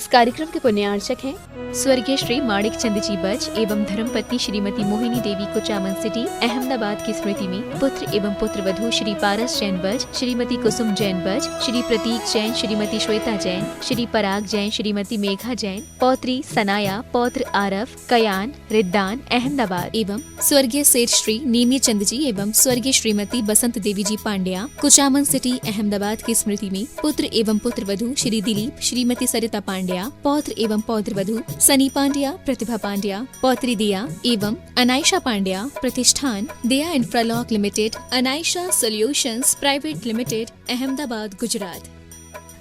इस कार्यक्रम के पुण्यार्चक हैं स्वर्गीय श्री माणिक चंद जी बज एवं धर्मपत्नी श्रीमती मोहिनी देवी कुचामन सिटी अहमदाबाद की स्मृति में पुत्र एवं पुत्र वधू श्री पारस जैन बज, श्रीमती कुसुम जैन बज, श्री प्रतीक जैन, श्रीमती श्वेता जैन, श्री पराग जैन, श्रीमती मेघा जैन, पौत्री सनाया, पौत्र आरव, कयान, रिद्दान अहमदाबाद एवं स्वर्गीय सेठ श्री नीमी चंद जी एवं स्वर्गीय श्रीमती बसंत देवी जी पांड्या कुचामन सिटी अहमदाबाद की स्मृति में पुत्र एवं पुत्र वधू श्री दिलीप, श्रीमती सरिता पांड्या, पौत्र एवं पौत्र वधू सनी पांड्या, प्रतिभा पांड्या, पौत्री दिया एवं Anaysha Pandya, Pratishthan Diya Infralock limited, Anaysha solutions private limited, Ahmedabad, Gujarat.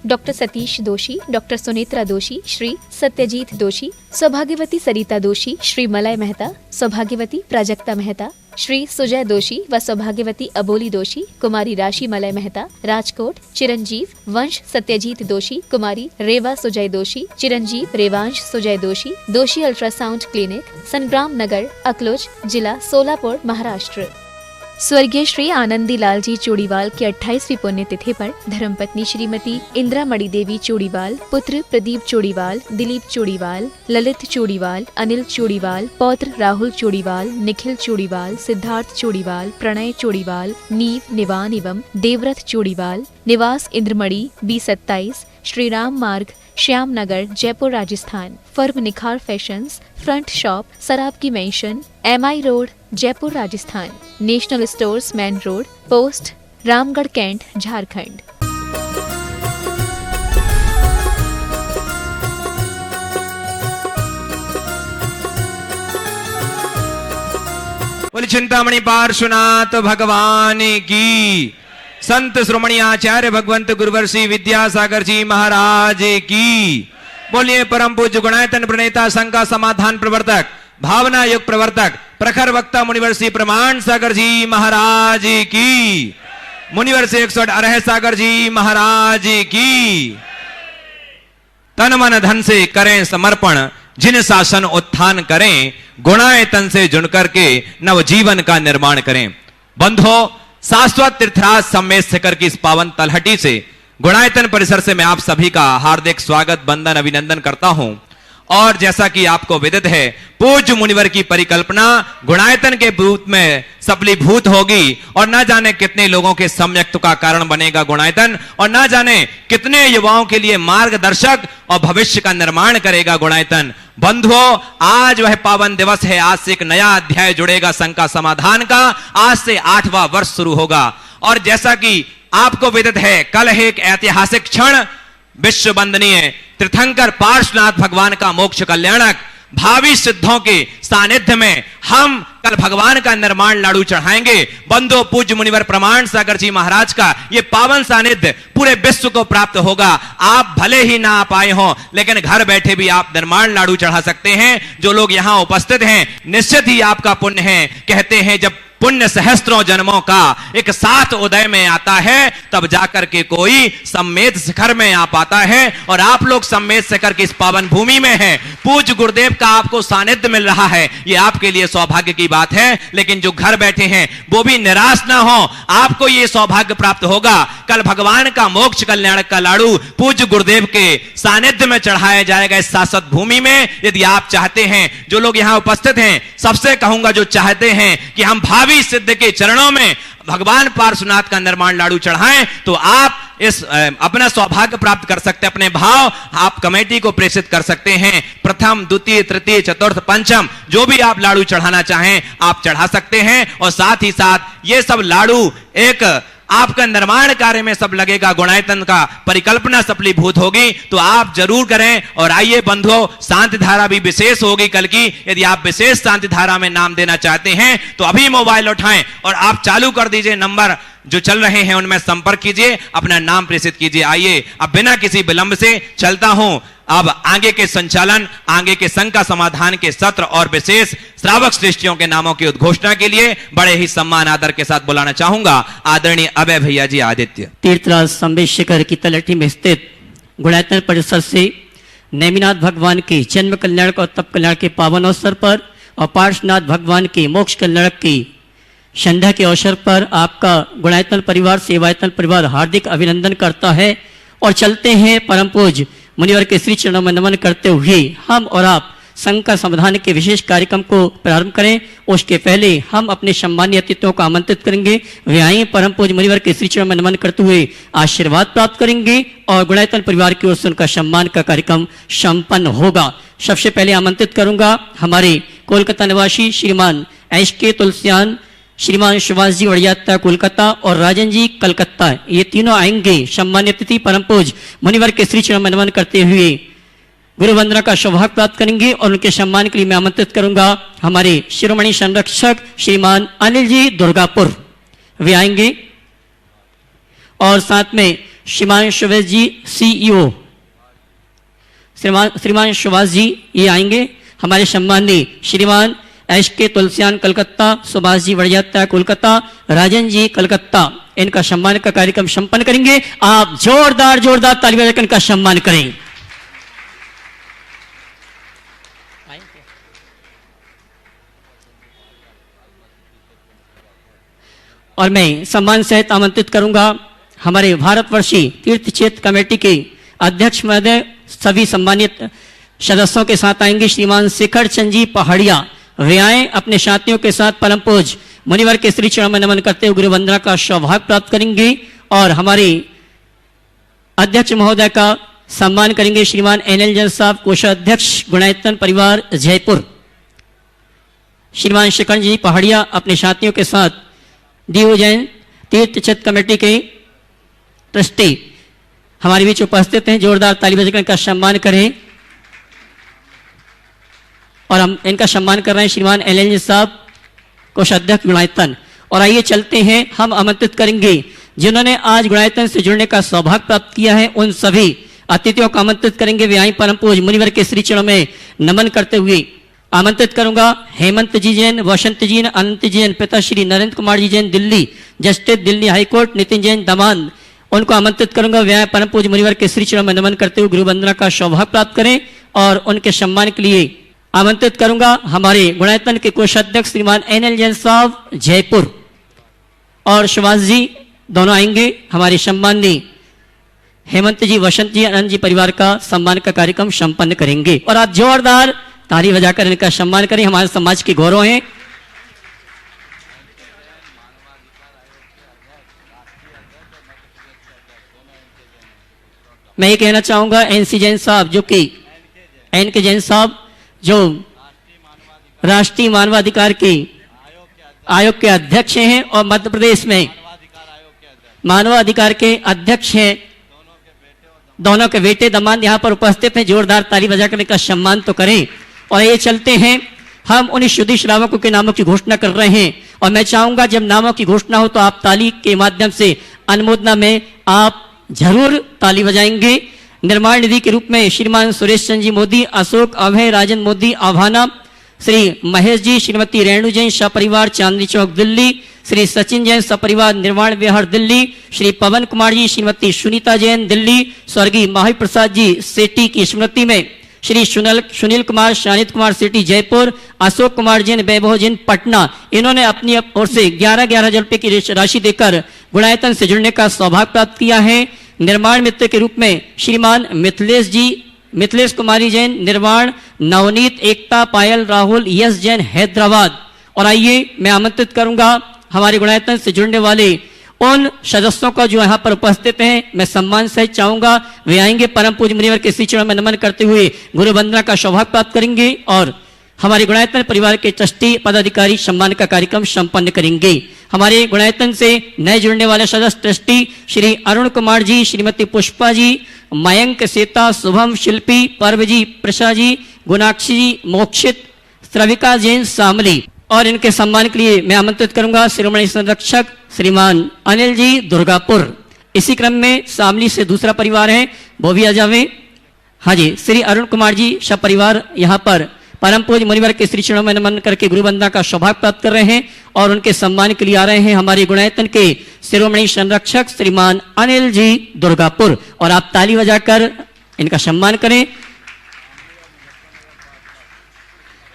Doctor Satish Doshi, doctor Sunetra दोषी, श्री सत्यजीत दोषी, सौभाग्यवती सरिता दोषी, श्री मलय मेहता, सौभाग्यवती प्राजक्ता मेहता, श्री सुजय दोषी व सौभाग्यवती अबोली दोषी, कुमारी राशि मलय मेहता, राजकोट, चिरंजीव वंश सत्यजीत दोषी, कुमारी रेवा सुजय दोषी, चिरंजीव रेवांश सुजय दोषी, दोषी अल्ट्रासाउंड क्लिनिक, संग्राम नगर, अकलोज, जिला सोलापुर, महाराष्ट्र। स्वर्गीय श्री आनंदी लाल जी चूड़ीवाल की 28वीं पुण्यतिथि पर धर्मपत्नी श्रीमती इंदिरा मणि देवी चूड़ीवाल, पुत्र प्रदीप चूड़ीवाल, दिलीप चूड़ीवाल, ललित चूड़ीवाल, अनिल चूड़ीवाल, पौत्र राहुल चूड़ीवाल, निखिल चूड़ीवाल, सिद्धार्थ चूड़ीवाल, प्रणय चूड़ीवाल, नीव निवान एवं देवव्रत चूड़ीवाल, निवास Indramani B27, Shri Ram Marg, Shyam Nagar, Jaipur, Rajasthan. Firm Nikhar fashions, front shop, Sarab की mansion, MI road, Jaipur, Rajasthan. National stores, main road, post, Ramgarh, cantt, Jharkhand. बोले चिंतामणि पार्श्वनाथ भगवान की, संत श्रोमणी आचार्य भगवंत गुरुवर श्री विद्यासागर जी महाराज की। बोलिए परम पूज्य गुणायतन प्रणेता, संघ का समाधान प्रवर्तक, भावना युग प्रवर्तक, प्रखर वक्ता मुनिवर श्री प्रमाण सागर जी महाराज की। मुनिवर से 108 अरह सागर जी महाराज की। तन मन धन से करें समर्पण, जिन शासन उत्थान करें, गुणायतन से जुड़ करके नव जीवन का निर्माण करें। बंधो, शाश्वत तीर्थराज सम्मेद शिखर की इस पावन तलहटी से, गुणायतन परिसर से मैं आप सभी का हार्दिक स्वागत, वंदन, अभिनंदन करता हूं। और जैसा कि आपको विदित है, पूज्य मुनिवर की परिकल्पना गुणायतन के रूप में सफलीभूत होगी और न जाने कितने लोगों के सम्यक्त का कारण बनेगा गुणायतन, और न जाने कितने युवाओं के लिए मार्गदर्शक और भविष्य का निर्माण करेगा गुणायतन। बंधुओं, आज वह पावन दिवस है। आज से एक नया अध्याय जुड़ेगा संघ का समाधान का। आज से 8वां वर्ष शुरू होगा। और जैसा कि आपको विदित है, कल है एक ऐतिहासिक क्षण, विश्व वंदनीय तीर्थंकर पार्श्वनाथ भगवान का मोक्ष कल्याणक भावी सिद्धों के सानिध्य में हम कल भगवान का निर्माण लाडू चढ़ाएंगे। बंधो, पूज्य मुनिवर प्रमाण सागर जी महाराज का ये पावन सानिध्य पूरे विश्व को प्राप्त होगा। आप भले ही ना आ पाए हो, लेकिन घर बैठे भी आप निर्माण लाडू चढ़ा सकते हैं। जो लोग यहाँ उपस्थित हैं, निश्चित ही आपका पुण्य है। कहते हैं जब पुण्य सहस्त्रों जन्मों का एक साथ उदय में आता है, तब जाकर के कोई सम्मेद शिखर में आ पाता है। और आप लोग सम्मेद शिखर की इस पावन भूमि में हैं। पूज्य गुरुदेव का आपको सानिध्य मिल रहा है, ये आपके लिए सौभाग्य की बात है। लेकिन जो घर बैठे हैं वो भी निराश ना हो, आपको ये सौभाग्य प्राप्त होगा। कल भगवान का मोक्ष कल्याणक का लाडू पूज्य गुरुदेव के सानिध्य में चढ़ाया जाएगा इस शाश्वत भूमि में। यदि आप चाहते हैं, जो लोग यहाँ उपस्थित हैं, सबसे कहूंगा जो चाहते हैं कि हम भावी सिद्ध के चरणों में भगवान पार्श्वनाथ का निर्माण लाडू चढ़ाएं, तो आप इस अपना सौभाग्य प्राप्त कर सकते हैं। अपने भाव आप कमेटी को प्रेषित कर सकते हैं। प्रथम, द्वितीय, तृतीय, चतुर्थ, पंचम, जो भी आप लाडू चढ़ाना चाहें आप चढ़ा सकते हैं। और साथ ही साथ ये सब लाडू एक आपका निर्माण कार्य में सब लगेगा। गुणायतन का परिकल्पना सफलीभूत होगी, तो आप जरूर करें। और आइए बंधुओं, शांति धारा भी विशेष होगी कल की। यदि आप विशेष शांति धारा में नाम देना चाहते हैं तो अभी मोबाइल उठाएं और आप चालू कर दीजिए। नंबर जो चल रहे हैं उनमें संपर्क कीजिए, अपना नाम प्रेषित कीजिए। आइए अब बिना किसी विलंब से चलता हूं अब आगे के संचालन, आगे के संघ का समाधान के सत्र और विशेष श्रावक श्रेष्ठियों के नामों की उद्घोषणा के लिए बड़े ही सम्मान आदर के साथ बुलाना चाहूंगा आदरणीय अभय भैया जी आदित्य। तीर्थराज सम्मेद शिखर की तलहटी में स्थित गुणायतन परिसर से नेमिनाथ भगवान के जन्म कल्याण और तप कल्याण के पावन अवसर पर और पार्श्वनाथ भगवान के मोक्ष कल्याण की संध्या के अवसर पर आपका गुणायतन परिवार, सेवायतन परिवार हार्दिक अभिनंदन करता है। और चलते हैं परम पूज्य मुनिवर के श्री चरणों में नमन करते हुए हम और आप संघ का संविधान के विशेष कार्यक्रम को प्रारंभ करें। उसके पहले हम अपने सम्मानीय अतिथियों को आमंत्रित करेंगे। वे आए परम पूज्य मुनिवर के श्री चरणों में नमन करते हुए आशीर्वाद प्राप्त करेंगे और गुणायतन परिवार की ओर से उनका सम्मान का कार्यक्रम संपन्न होगा। सबसे पहले आमंत्रित करूंगा हमारे कोलकाता निवासी श्रीमान एस.के. तुलसियान, श्रीमान सुभाष जी वड़ियाता कोलकाता और राजन जी कलकत्ता, ये तीनों आएंगे। सम्मान्य अतिथि परम पूज्य मुनिवर के श्री चरण में नमन करते हुए गुरु वंदना का सौभाग्य प्राप्त करेंगे और उनके सम्मान के लिए मैं आमंत्रित करूंगा हमारे शिरोमणि संरक्षक श्रीमान अनिल जी दुर्गापुर, वे आएंगे। और साथ में श्रीमान सुभाष जी CEO, श्रीमान सुभाष जी ये आएंगे। हमारे सम्मानीय श्रीमान एस.के. तुलसियान कलकत्ता, सुभाष जी वड़ियाता कोलकाता, राजन जी कलकत्ता, इनका सम्मान का कार्यक्रम संपन्न करेंगे। आप जोरदार ताली बजाकर इनका सम्मान करें। और मैं सम्मान सहित आमंत्रित करूंगा हमारे भारतवर्षीय तीर्थ क्षेत्र कमेटी के अध्यक्ष महोदय, सभी सम्मानित सदस्यों के साथ आएंगे। श्रीमान शिखर चंद जी पहाड़िया, वे आए अपने साथियों के साथ परम पूज्य मुनिवर के श्री चरण में नमन करते हुए गुरु वंदना का सौभाग्य प्राप्त करेंगे और हमारे अध्यक्ष महोदय का सम्मान करेंगे। श्रीमान एन.एल. जैन साहब, कोषाध्यक्ष गुणायतन परिवार जयपुर। श्रीमान शिखर जी पहाड़िया अपने साथियों के साथ डी.ओ. जैन तीर्थ क्षेत्र कमेटी के ट्रस्टी हमारे बीच उपस्थित हैं। जोरदार ताली बजाकर इनका सम्मान करें। और हम इनका सम्मान कर रहे हैं श्रीमान एल.एल. साहब, कोषाध्यक्ष गुणायतन। और आइए चलते हैं, हम आमंत्रित करेंगे जिन्होंने आज गुणायतन से जुड़ने का सौभाग्य प्राप्त किया है, उन सभी अतिथियों को आमंत्रित करेंगे। वे आई परम पूज्य मुनिवर के श्री चरणों में नमन करते हुए आमंत्रित करूंगा हेमंत जी जैन, वसंत जी जैन, अनंत जी जैन, पिता श्री नरेंद्र कुमार जी जैन दिल्ली, जस्टिस दिल्ली हाईकोर्ट, नितिन जैन दमान, उनको आमंत्रित करूंगा। वे आए परम पूज्य मुनिवर के श्री चरणों में नमन करते हुए गुरु वंदना का सौभाग्य प्राप्त करें और उनके सम्मान के लिए आमंत्रित करूंगा हमारे गुणायतन के कोषाध्यक्ष श्रीमान एन.एल. जैन साहब जयपुर और सुभाष जी दोनों आएंगे। हमारे सम्माननीय हेमंत जी, वसंत जी, अनंत जी परिवार का सम्मान का कार्यक्रम संपन्न करेंगे। और आप जोरदार ताली बजाकर इनका सम्मान करें, हमारे समाज के गौरव हैं। मैं ये कहना चाहूंगा एन.सी. जैन साहब, जो कि एन.के. जैन साहब जो राष्ट्रीय मानवाधिकार के आयोग के अध्यक्ष हैं और मध्य प्रदेश में मानवाधिकार के अध्यक्ष हैं। दोनों के बेटे दमाद यहाँ पर उपस्थित हैं। जोरदार ताली बजाकर इनका सम्मान तो करें। और ये चलते हैं, हम उन शुद्धि श्रावकों के नामों की घोषणा कर रहे हैं और मैं चाहूंगा जब नामों की घोषणा हो तो आप ताली के माध्यम से अनुमोदना में आप जरूर ताली बजाएंगे। निर्माण निधि के रूप में श्रीमान सुरेश चंद्र जी मोदी, अशोक अभय राजन मोदी आभाना, श्री महेश जी, श्रीमती रेणु जैन सपरिवार चांदनी चौक दिल्ली, श्री सचिन जैन सपरिवार निर्माण विहार दिल्ली, श्री पवन कुमार जी, श्रीमती सुनीता जैन दिल्ली, स्वर्गीय महाप्रसाद जी सेठी की स्मृति में श्री सुनील कुमार, शानित कुमार सेठी जयपुर, अशोक कुमार जैन, वैभव जैन पटना, इन्होंने अपनी ओर से 11,11 हजार रुपये की राशि देकर गुणायतन से जुड़ने का सौभाग्य प्राप्त किया है। निर्माण मित्र के रूप में श्रीमान मिथिलेश जी, मिथिलेश कुमारी जैन निर्माण, नवनीत, एकता, पायल, राहुल, यश जैन हैदराबाद। और आइए मैं आमंत्रित करूंगा हमारे गुणायतन से जुड़ने वाले उन सदस्यों का जो यहाँ पर उपस्थित हैं, मैं सम्मान सहित चाहूंगा वे आएंगे परम पूज्य मुनिवर के श्री चरण में नमन करते हुए गुरु वंदना का सौभाग्य प्राप्त करेंगे और हमारे गुणायतन परिवार के ट्रस्टी पदाधिकारी सम्मान का कार्यक्रम संपन्न करेंगे। हमारे गुणायतन से नए जुड़ने वाले सदस्य ट्रस्टी श्री अरुण कुमार जी, श्रीमती पुष्पा जी, मयंक सेता, शुभम शिल्पी, पर्व जी, प्रसा जी, गुणाक्षी जी, मोक्षित, श्रविका जैन शामली। और इनके सम्मान के लिए मैं आमंत्रित करूंगा शिरोमणि संरक्षक श्रीमान अनिल जी दुर्गापुर। इसी क्रम में शामली से दूसरा परिवार है, वो भी आ जावे। हाँ जी, श्री अरुण कुमार जी सब परिवार यहाँ पर परम पूज्य मुनिवर के श्री चरणों में नमन करके गुरु वंदना का सौभाग्य प्राप्त कर रहे हैं और उनके सम्मान के लिए आ रहे हैं हमारे गुणायतन के शिरोमणि संरक्षक श्रीमान अनिल जी दुर्गापुर। और आप ताली बजाकर इनका सम्मान करें।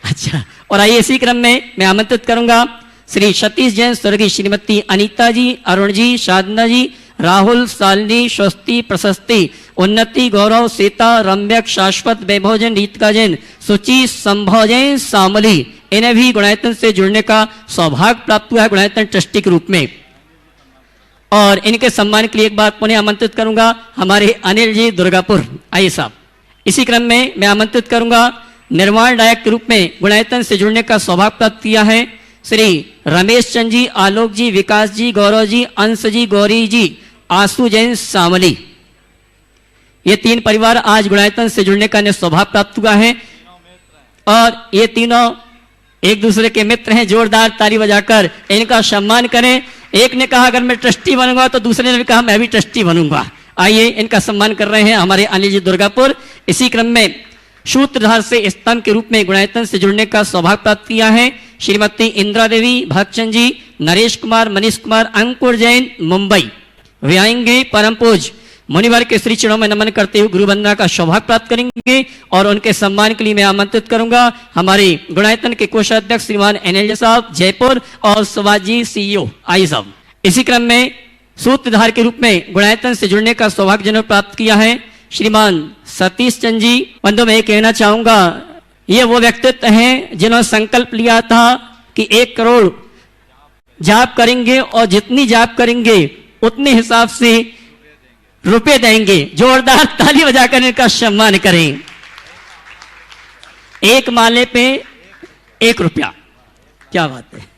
अच्छा, और आइए इसी क्रम में मैं आमंत्रित करूंगा श्री सतीश जैन, स्वर्गीय श्रीमती अनीता जी, अरुण जी, साधना जी, राहुल, शालिनी, स्वस्ति, प्रशस्ति, उन्नति, गौरव, सीता, रम्यक, शाश्वत, वैभवजन, रीतकाजन, सुचि, संभवजन, सामली, इन्हें भी गुणायतन से जुड़ने का सौभाग्य प्राप्त हुआ है गुणायतन ट्रस्टी के रूप में। और इनके सम्मान के लिए एक बार पुनः आमंत्रित करूंगा हमारे अनिल जी दुर्गापुर, आइए साहब। इसी क्रम में मैं आमंत्रित करूंगा निर्माण नायक के रूप में गुणायतन से जुड़ने का सौभाग्य प्राप्त किया है श्री रमेश चंद जी, आलोक जी, विकास जी, गौरव जी, अंश जी, गौरी जी, आंसू जैन, सामली, ये तीन परिवार आज गुणायतन से जुड़ने का इन्हें सौभाग्य प्राप्त हुआ है। और ये तीनों एक दूसरे के मित्र हैं, जोरदार ताली बजाकर इनका सम्मान करें। एक ने कहा अगर मैं ट्रस्टी बनूंगा तो दूसरे ने भी कहा मैं भी ट्रस्टी बनूंगा। आइए इनका सम्मान कर रहे हैं हमारे अनिल जी दुर्गापुर। इसी क्रम में सूत्रधार से स्तंभ के रूप में गुणायतन से जुड़ने का सौभाग्य प्राप्त किया है श्रीमती इंदिरा देवी, भक्तचंद जी, नरेश कुमार, मनीष कुमार, अंकुर जैन, मुंबई। वे आएंगे परम पूज मुनिवर के श्री चरणों में नमन करते हुए गुरु वंदना का सौभाग्य प्राप्त करेंगे। और उनके सम्मान के लिए मैं आमंत्रित करूंगा हमारे गुणायतन के कोषाध्यक्ष श्रीमान एनएल साहब जयपुर और सुभाष जी सीईओ, आइए साहब। इसी क्रम में सूत्रधार के रूप में गुणायतन से जुड़ने का सौभाग्य जिन्होंने प्राप्त किया है श्रीमान सतीश चंद जी। बंधु मैं कहना चाहूंगा ये वो व्यक्तित्व हैं जिन्होंने संकल्प लिया था कि 1 करोड़ जाप करेंगे और जितनी जाप करेंगे उतने हिसाब से रुपए देंगे। जोरदार ताली बजाकर इनका सम्मान करें। 1 माले पे 1 रुपया, क्या बात है।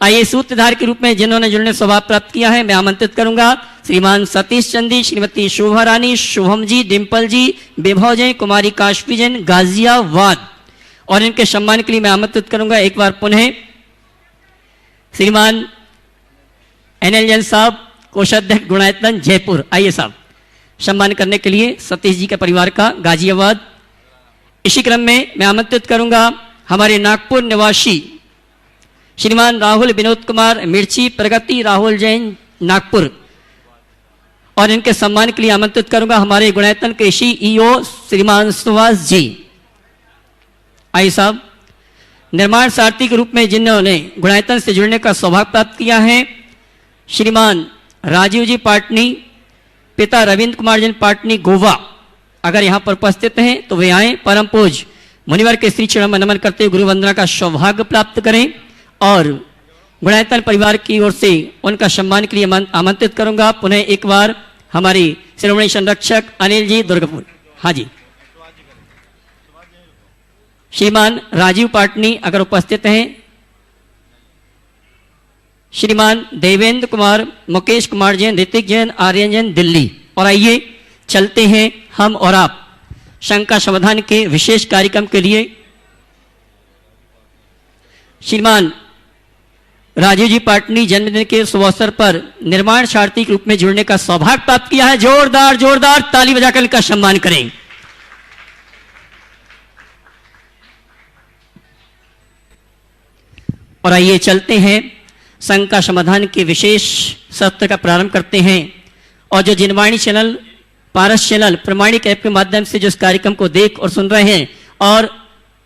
आइए सूत्रधार के रूप में जिन्होंने जुड़ने स्वभाव प्राप्त किया है मैं आमंत्रित करूंगा श्रीमान सतीश चंदी, श्रीमती शोभा रानी, शुभम जी, डिम्पल जी, विभव जैन, कुमारी काशवी जैन, गाजियाबाद। और इनके सम्मान के लिए मैं आमंत्रित करूंगा एक बार पुनः श्रीमान एनएल जैन साहब, कोषाध्यक्ष गुणायतन जयपुर, आइए साहब सम्मान करने के लिए सतीश जी के परिवार का गाजियाबाद। इसी क्रम में मैं आमंत्रित करूंगा हमारे नागपुर निवासी श्रीमान राहुल विनोद कुमार मिर्ची, प्रगति, राहुल जैन, नागपुर। और इनके सम्मान के लिए आमंत्रित करूंगा हमारे गुणायतन के सीईओ श्रीमान सुभाष जी, आइए साहब। निर्माण सारथी के रूप में जिन्होंने गुणायतन से जुड़ने का सौभाग्य प्राप्त किया है श्रीमान राजीव जी पाटनी, पिता रविंद्र कुमार जैन पाटनी, गोवा। अगर यहाँ पर उपस्थित हैं तो वे आए, परम पूज मुनिवर के श्री चरण में नमन करते हुए गुरु वंदना का सौभाग्य प्राप्त करें। और गुणायतन परिवार की ओर से उनका सम्मान के लिए आमंत्रित करूंगा पुनः एक बार हमारी श्रोमणी संरक्षक अनिल जी दुर्गापुर, हाँ जी। श्रीमान राजीव पाटनी अगर उपस्थित हैं, श्रीमान देवेंद्र कुमार, मुकेश कुमार जैन, ऋतिक जैन, आर्यन जैन, दिल्ली। और आइए चलते हैं हम और आप शंका समाधान के विशेष कार्यक्रम के लिए। श्रीमान राजीव जी पाटनी जन्मदिन के शुभ अवसर पर निर्माण सारथी के रूप में जुड़ने का सौभाग्य प्राप्त किया है। जोरदार जोरदार ताली बजाकर इनका सम्मान करें। और आइए चलते हैं शंका समाधान के विशेष सत्र का प्रारंभ करते हैं। और जो जिनवाणी चैनल, पारस चैनल, प्रमाणिक ऐप के माध्यम से जो इस कार्यक्रम को देख और सुन रहे हैं और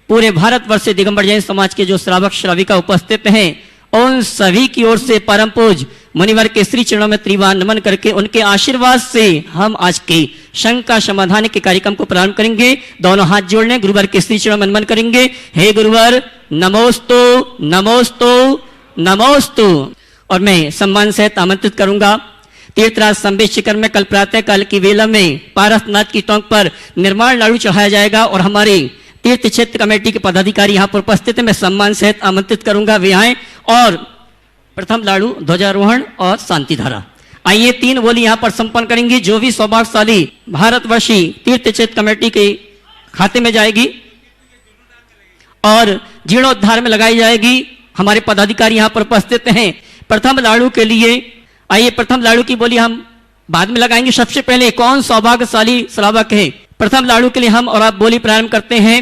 पूरे भारतवर्ष से दिगंबर जैन समाज के जो श्रावक श्राविका उपस्थित हैं उन सभी की ओर से परम पूज मुनिवर के श्री चरणों में त्रिवार नमन करके उनके आशीर्वाद से हम आज के शंका समाधान के कार्यक्रम को प्रारंभ करेंगे। दोनों हाथ जोड़ने गुरुवर के श्री चरणों में नमन करेंगे। हे गुरुवर नमोस्तु नमोस्तु नमोस्तु। और मैं सम्मान सहित आमंत्रित करूंगा तीर्थराज संवेद शिखर में कल प्रातः काल की वेला में पारसनाथ की टोंक पर निर्माण लाडू चढ़ाया जाएगा और हमारे तीर्थ क्षेत्र कमेटी के पदाधिकारी यहाँ पर उपस्थित है। मैं सम्मान सहित आमंत्रित करूंगा वे आए और प्रथम लाडू, ध्वजारोहण और शांति धारा। आइए 3 बोली यहाँ पर संपन्न करेंगी जो भी सौभाग्यशाली भारतवर्षी तीर्थ क्षेत्र कमेटी के खाते में जाएगी और जीर्णोद्धार में लगाई जाएगी। हमारे पदाधिकारी यहाँ पर उपस्थित हैं। प्रथम लाडू के लिए आइए, प्रथम लाडू की बोली हम बाद में लगाएंगे। सबसे पहले कौन सौभाग्यशाली श्रावक है? प्रथम लाडू के लिए हम और आप बोली प्रारंभ करते हैं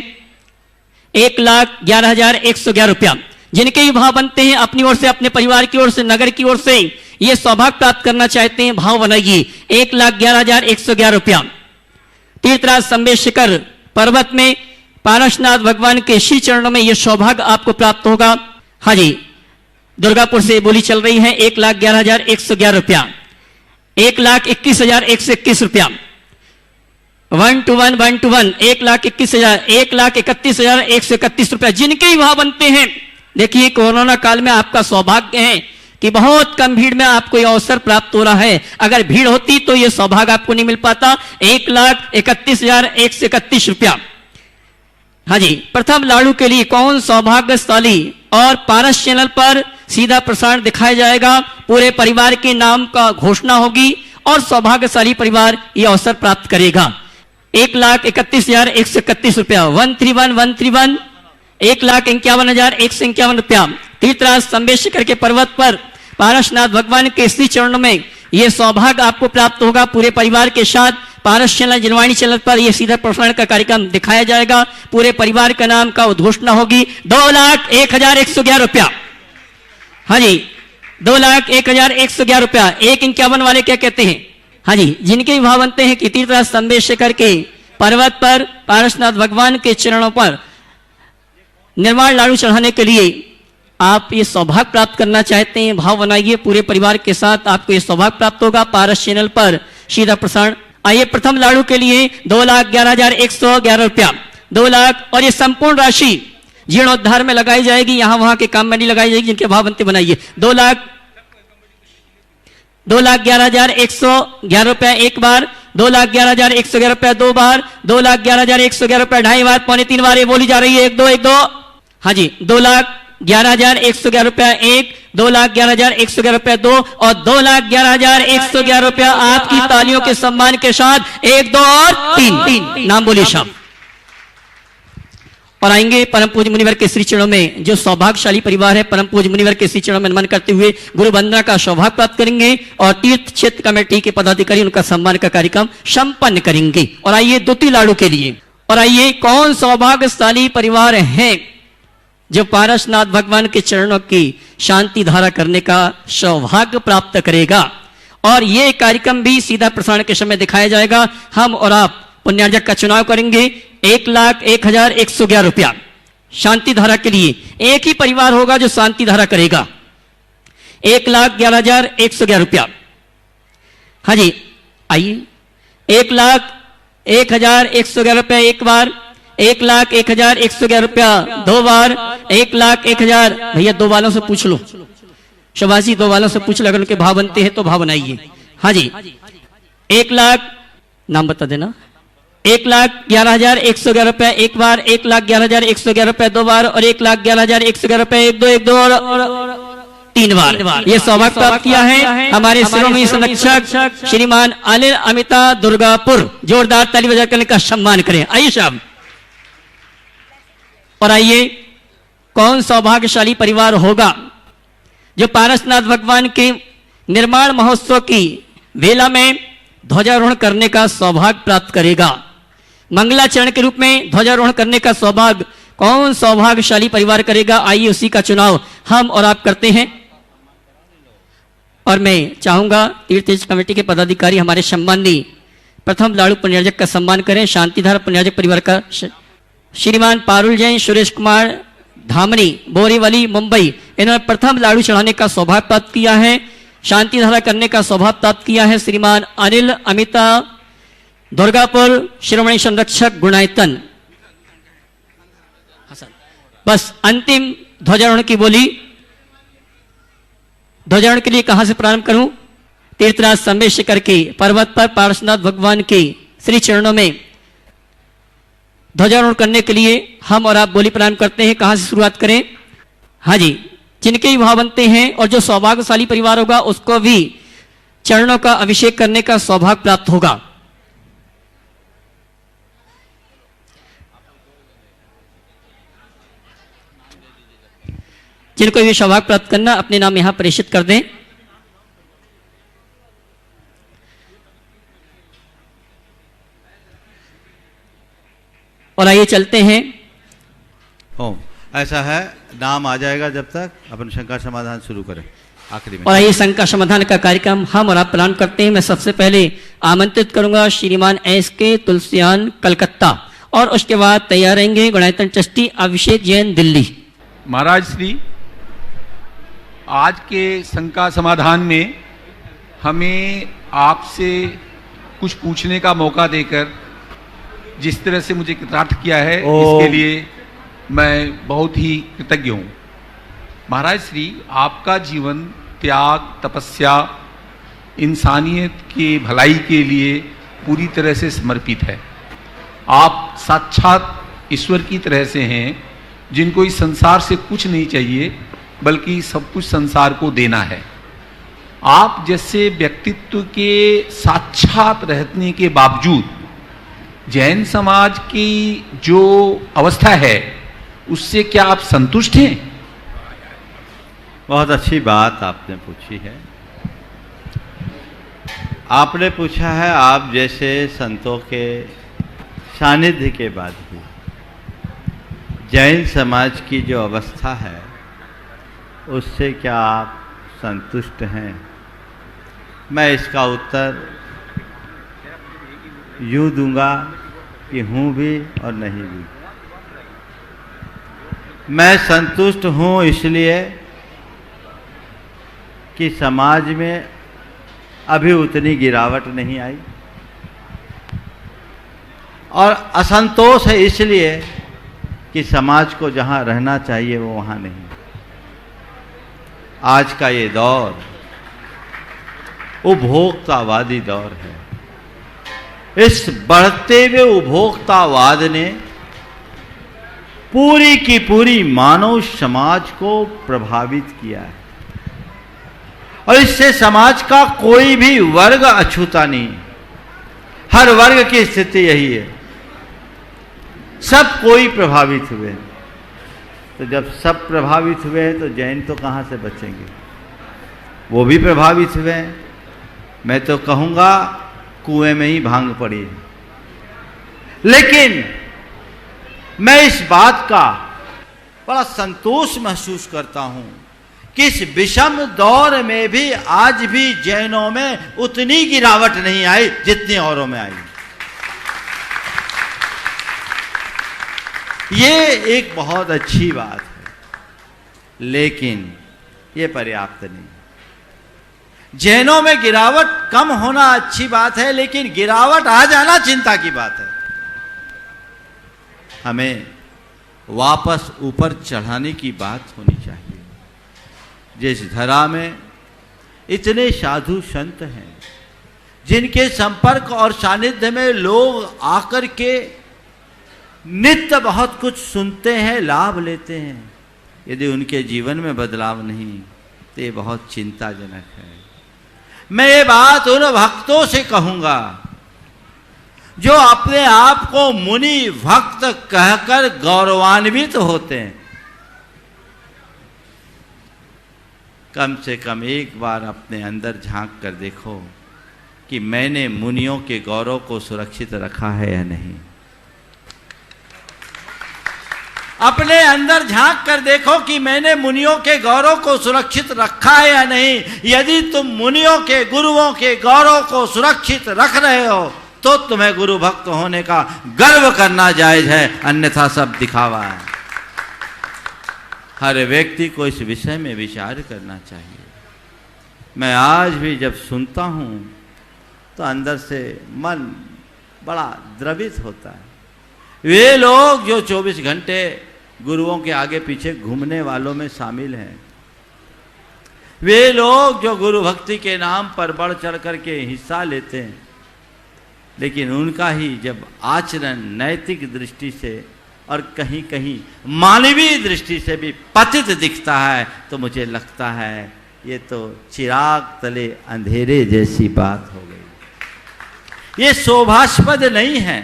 1,11,111 रुपया। जिनके भी भाव बनते हैं अपनी ओर से, अपने परिवार की ओर से, नगर की ओर से ये सौभाग्य प्राप्त करना चाहते हैं, भाव बनाइए 1,11,111 रुपया। तीर्थराज संवेद शिखर पर्वत में पारसनाथ भगवान के श्री चरणों में यह सौभाग्य आपको प्राप्त होगा। हाँ जी, दुर्गापुर से बोली चल रही है 1,11,111 रुपया। 1,21,121 रुपया। 1 to 1 1,21,000 1,31,131 रुपया जिनके ही भाव बनते हैं। देखिए कोरोना काल में आपका सौभाग्य है कि बहुत कम भीड़ में आपको यह अवसर प्राप्त हो रहा है। अगर भीड़ होती तो यह सौभाग्य आपको नहीं मिल पाता। 1,31,131 रुपया। हाँ जी, प्रथम लाड़ू के लिए कौन सौभाग्यशाली और पारस चैनल पर सीधा प्रसारण दिखाया जाएगा। पूरे परिवार के नाम का घोषणा होगी और सौभाग्यशाली परिवार यह अवसर प्राप्त करेगा। 1,31,131 रुपया। 131,131 1,51,151 रुपया। तीर्थराज संबेशकर के पर्वत पर पारसनाथ भगवान के श्री चरणों में यह सौभाग्य आपको प्राप्त होगा। पूरे परिवार के साथ पारस चैनल जनवाणी चैनल पर यह सीधा प्रसारण का कार्यक्रम दिखाया जाएगा। पूरे परिवार का नाम का उद्घोषणा होगी। 2,01,111 रुपया। हाँ जी, 2,01,111 रुपया। 151 वाले क्या कहते हैं? हाँ जी, जिनके भाव बनते हैं कि तीर्थराज संबेशकर के पर्वत पर पारसनाथ भगवान के चरणों पर निर्माण लाड़ू चढ़ाने के लिए आप ये सौभाग्य प्राप्त करना चाहते हैं, भाव बनाइए। पूरे परिवार के साथ आपको ये सौभाग्य प्राप्त होगा। पारस चैनल पर सीधा प्रसारण। आइए प्रथम लाड़ू के लिए 2,11,111 रुपया। 2 लाख और ये संपूर्ण राशि जीर्णोद्धार में लगाई जाएगी। यहां वहां के काम में नहीं लगाई जाएगी। जिनके भाव बनते बनाइए। 2,11,111 रुपया एक बार। 2,11,111 रुपया दो बार। 2,11,111 रुपया ढाई बार, पौने 3 बार ये बोली जा रही है। 1 2 1 2। हाँ जी, 2,11,111 रुपया 1, 2,11,111 रुपया 2 और 2,11,111 रुपया आपकी तालियों के सम्मान के साथ 1 2 और 3 नाम बोलिए शाम। और आएंगे परम पूज्य मुनिवर के श्री चरणों में। जो सौभाग्यशाली परिवार है परम पूज्य मुनिवर के श्री चरणों में नमन करते हुए गुरु वंदना का सौभाग्य प्राप्त करेंगे और तीर्थ क्षेत्र कमेटी के पदाधिकारी उनका सम्मान का कार्यक्रम संपन्न करेंगे। और आइए द्वितीय लाड़ू के लिए। और आइए कौन सौभाग्यशाली परिवार है जो पारसनाथ भगवान के चरणों की शांति धारा करने का सौभाग्य प्राप्त करेगा। और यह कार्यक्रम भी सीधा प्रसारण के समय दिखाया जाएगा। हम और आप पुण्यार्जक का चुनाव करेंगे। 1,01,111 रुपया शांति धारा के लिए। एक ही परिवार होगा जो शांति धारा करेगा। 1,11,111 रुपया। हाँ जी, आइए 1,01,111 रुपया एक बार। 1,01,111 रुपया दो बार। 1,01,000 भैया 2 वालों से पूछ लो। शबाजी 2 वालों से पूछ लो, अगर उनके भाव बनते हैं तो भाव बनाइए। हाँ जी, 1 लाख नाम बता देना। 1,11,111 रुपया एक बार। 1,11,111 रुपया दो बार और 1,11,111 रुपया 1 2 1 2 और 3 बार। ये सौभाग्य प्राप्त किया है हमारे शिरोमणि संरक्षक श्रीमान अनिल अमिता दुर्गापुर। जोरदार ताली बजाकर इनका सम्मान करें। आइए साहब। और आइए कौन सौभाग्यशाली परिवार होगा जो पारसनाथ भगवान के निर्माण महोत्सव की वेला में ध्वजारोहण करने का सौभाग्य प्राप्त करेगा। मंगलाचरण के रूप में ध्वजारोहण करने का सौभाग्य कौन सौभाग्यशाली परिवार करेगा। आइए उसी का चुनाव हम और आप करते हैं। और मैं चाहूंगा तीर्थ कमेटी के पदाधिकारी हमारे सम्माननीय प्रथम लाड़ू पुण्यार्जक का सम्मान करें। शांतिधारा पुण्यार्जक परिवार का श्रीमान पारुल जैन, सुरेश कुमार धामनी, बोरीवली, मुंबई, इन्होंने प्रथम लाड़ू चढ़ाने का सौभाग्य प्राप्त किया है। शांति धारा करने का सौभाग्य प्राप्त किया है श्रीमान अनिल अमिता दुर्गापुर, शिरोमणि संरक्षक गुणायतन। बस अंतिम ध्वजारोहण की बोली। ध्वजारोहण के लिए कहां से प्रारंभ करूं? तीर्थराज संबेशकर के पर्वत पर पारसनाथ भगवान के श्री चरणों में ध्वजारोहण करने के लिए हम और आप बोली प्रारंभ करते हैं। कहां से शुरुआत करें? हाँ जी, जिनके भी भाव बनते हैं और जो सौभाग्यशाली परिवार होगा उसको भी चरणों का अभिषेक करने का सौभाग्य प्राप्त होगा। जिनको भी सौभाग्य प्राप्त करना अपने नाम यहां प्रेषित कर दें। और आइए चलते हैं। ओम ऐसा है, नाम आ जाएगा जब तक अपन शंका समाधान शुरू करें आखिरी में। और आइए शंका समाधान का कार्यक्रम हम और आप प्रारंभ करते हैं। मैं सबसे पहले आमंत्रित करूंगा श्रीमान SK तुलसियान कलकत्ता और उसके बाद तैयार रहेंगे गुणायतन ट्रस्टी अभिषेक जैन दिल्ली। महाराज श्री, आज के शंका समाधान में हमें आपसे कुछ पूछने का मौका देकर जिस तरह से मुझे कृतार्थ किया है इसके लिए मैं बहुत ही कृतज्ञ हूँ। महाराज श्री, आपका जीवन त्याग, तपस्या, इंसानियत की भलाई के लिए पूरी तरह से समर्पित है। आप साक्षात ईश्वर की तरह से हैं जिनको इस संसार से कुछ नहीं चाहिए बल्कि सब कुछ संसार को देना है। आप जैसे व्यक्तित्व के साक्षात रहने के बावजूद जैन समाज की जो अवस्था है उससे क्या आप संतुष्ट हैं? बहुत अच्छी बात आपने पूछी है। आपने पूछा है आप जैसे संतों के सानिध्य के बाद भी जैन समाज की जो अवस्था है उससे क्या आप संतुष्ट हैं? मैं इसका उत्तर यूँ दूंगा कि हूँ भी और नहीं भी। मैं संतुष्ट हूँ इसलिए कि समाज में अभी उतनी गिरावट नहीं आई, और असंतोष है इसलिए कि समाज को जहाँ रहना चाहिए वो वहाँ नहीं। आज का ये दौर उपभोक्तावादी दौर है। इस बढ़ते हुए उपभोक्तावाद ने पूरी की पूरी मानव समाज को प्रभावित किया है, और इससे समाज का कोई भी वर्ग अछूता नहीं। हर वर्ग की स्थिति यही है, सब कोई प्रभावित हुए। तो जब सब प्रभावित हुए हैं तो जैन तो कहाँ से बचेंगे? वो भी प्रभावित हुए हैं। मैं तो कहूँगा कुएं में ही भांग पड़ी है। लेकिन मैं इस बात का बड़ा संतोष महसूस करता हूँ कि इस विषम दौर में भी आज भी जैनों में उतनी गिरावट नहीं आई जितनी औरों में आई। ये एक बहुत अच्छी बात है, लेकिन ये पर्याप्त नहीं। जैनों में गिरावट कम होना अच्छी बात है, लेकिन गिरावट आ जाना चिंता की बात है। हमें वापस ऊपर चढ़ाने की बात होनी चाहिए। जिस धरा में इतने साधु संत हैं जिनके संपर्क और सानिध्य में लोग आकर के नित्य बहुत कुछ सुनते हैं, लाभ लेते हैं, यदि उनके जीवन में बदलाव नहीं तो ये बहुत चिंताजनक है। मैं ये बात उन भक्तों से कहूंगा जो अपने आप को मुनि भक्त कहकर गौरवान्वित होते हैं। कम से कम एक बार अपने अंदर झांक कर देखो कि मैंने मुनियों के गौरव को सुरक्षित रखा है या नहीं। अपने अंदर झांक कर देखो कि मैंने मुनियों के गौरव को सुरक्षित रखा है या नहीं। यदि तुम मुनियों के, गुरुओं के गौरव को सुरक्षित रख रहे हो तो तुम्हें गुरु भक्त होने का गर्व करना जायज है, अन्यथा सब दिखावा है। हर व्यक्ति को इस विषय में विचार करना चाहिए। मैं आज भी जब सुनता हूं तो अंदर से मन बड़ा द्रवित होता है। वे लोग जो 24 घंटे गुरुओं के आगे पीछे घूमने वालों में शामिल हैं, वे लोग जो गुरु भक्ति के नाम पर बढ़ चढ़ करके हिस्सा लेते हैं, लेकिन उनका ही जब आचरण नैतिक दृष्टि से और कहीं कहीं मानवीय दृष्टि से भी पतित दिखता है तो मुझे लगता है ये तो चिराग तले अंधेरे जैसी बात हो गई। ये शोभास्पद नहीं है।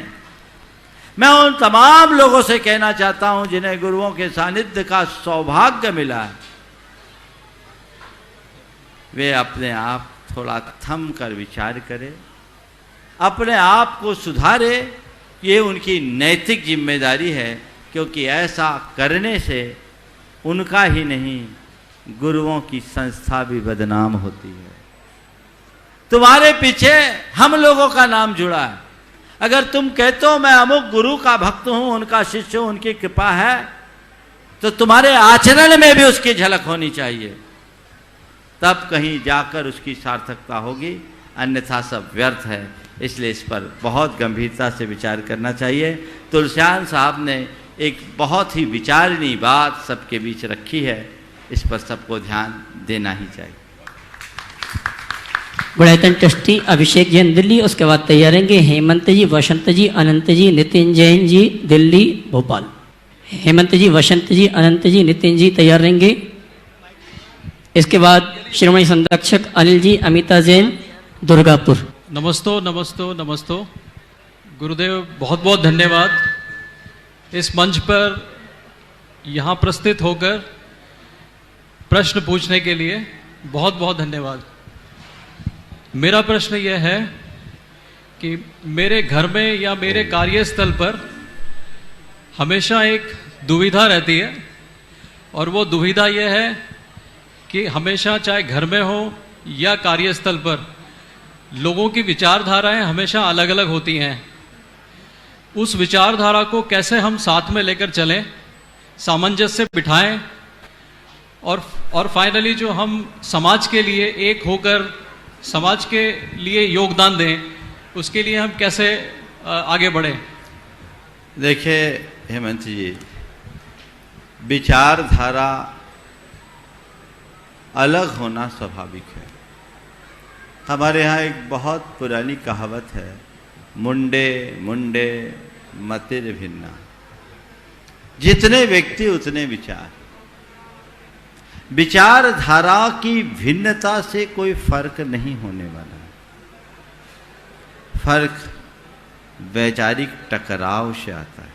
मैं उन तमाम लोगों से कहना चाहता हूं जिन्हें गुरुओं के सानिध्य का सौभाग्य मिला है, वे अपने आप थोड़ा थम कर विचार करें, अपने आप को सुधारे। ये उनकी नैतिक जिम्मेदारी है, क्योंकि ऐसा करने से उनका ही नहीं गुरुओं की संस्था भी बदनाम होती है। तुम्हारे पीछे हम लोगों का नाम जुड़ा है। अगर तुम कहते हो मैं अमुक गुरु का भक्त हूं, उनका शिष्य हूं, उनकी कृपा है, तो तुम्हारे आचरण में भी उसकी झलक होनी चाहिए। तब कहीं जाकर उसकी सार्थकता होगी, अन्यथा सब व्यर्थ है। इसलिए इस पर बहुत गंभीरता से विचार करना चाहिए। तुलसियान साहब ने एक बहुत ही विचारणीय बात सबके बीच रखी है, इस पर सबको ध्यान देना ही चाहिए। गुणायतन ट्रस्टी अभिषेक जैन दिल्ली, उसके बाद तैयार रहेंगे हेमंत जी, वसंत जी, अनंत जी, नितिन जैन जी दिल्ली भोपाल। हेमंत जी, वसंत जी, अनंत जी, नितिन जी तैयार रहेंगे। इसके बाद श्रोमणी संरक्षक अनिल जी, अमिता जैन दुर्गापुर। नमस्तो नमस्तो नमस्तो। गुरुदेव बहुत बहुत धन्यवाद इस मंच पर यहाँ प्रस्तुत होकर प्रश्न पूछने के लिए, बहुत बहुत धन्यवाद। मेरा प्रश्न यह है कि मेरे घर में या मेरे कार्यस्थल पर हमेशा एक दुविधा रहती है, और वो दुविधा यह है कि हमेशा चाहे घर में हो या कार्यस्थल पर लोगों की विचारधाराएं हमेशा अलग अलग होती हैं। उस विचारधारा को कैसे हम साथ में लेकर चलें, सामंजस्य बिठाएं, और फाइनली जो हम समाज के लिए एक होकर समाज के लिए योगदान दें, उसके लिए हम कैसे आगे बढ़ें। देखिए हेमंत जी, विचारधारा अलग होना स्वाभाविक है। हमारे यहाँ एक बहुत पुरानी कहावत है, मुंडे मुंडे मतिर भिन्ना। जितने व्यक्ति उतने विचार। विचारधारा की भिन्नता से कोई फर्क नहीं होने वाला। फर्क वैचारिक टकराव से आता है।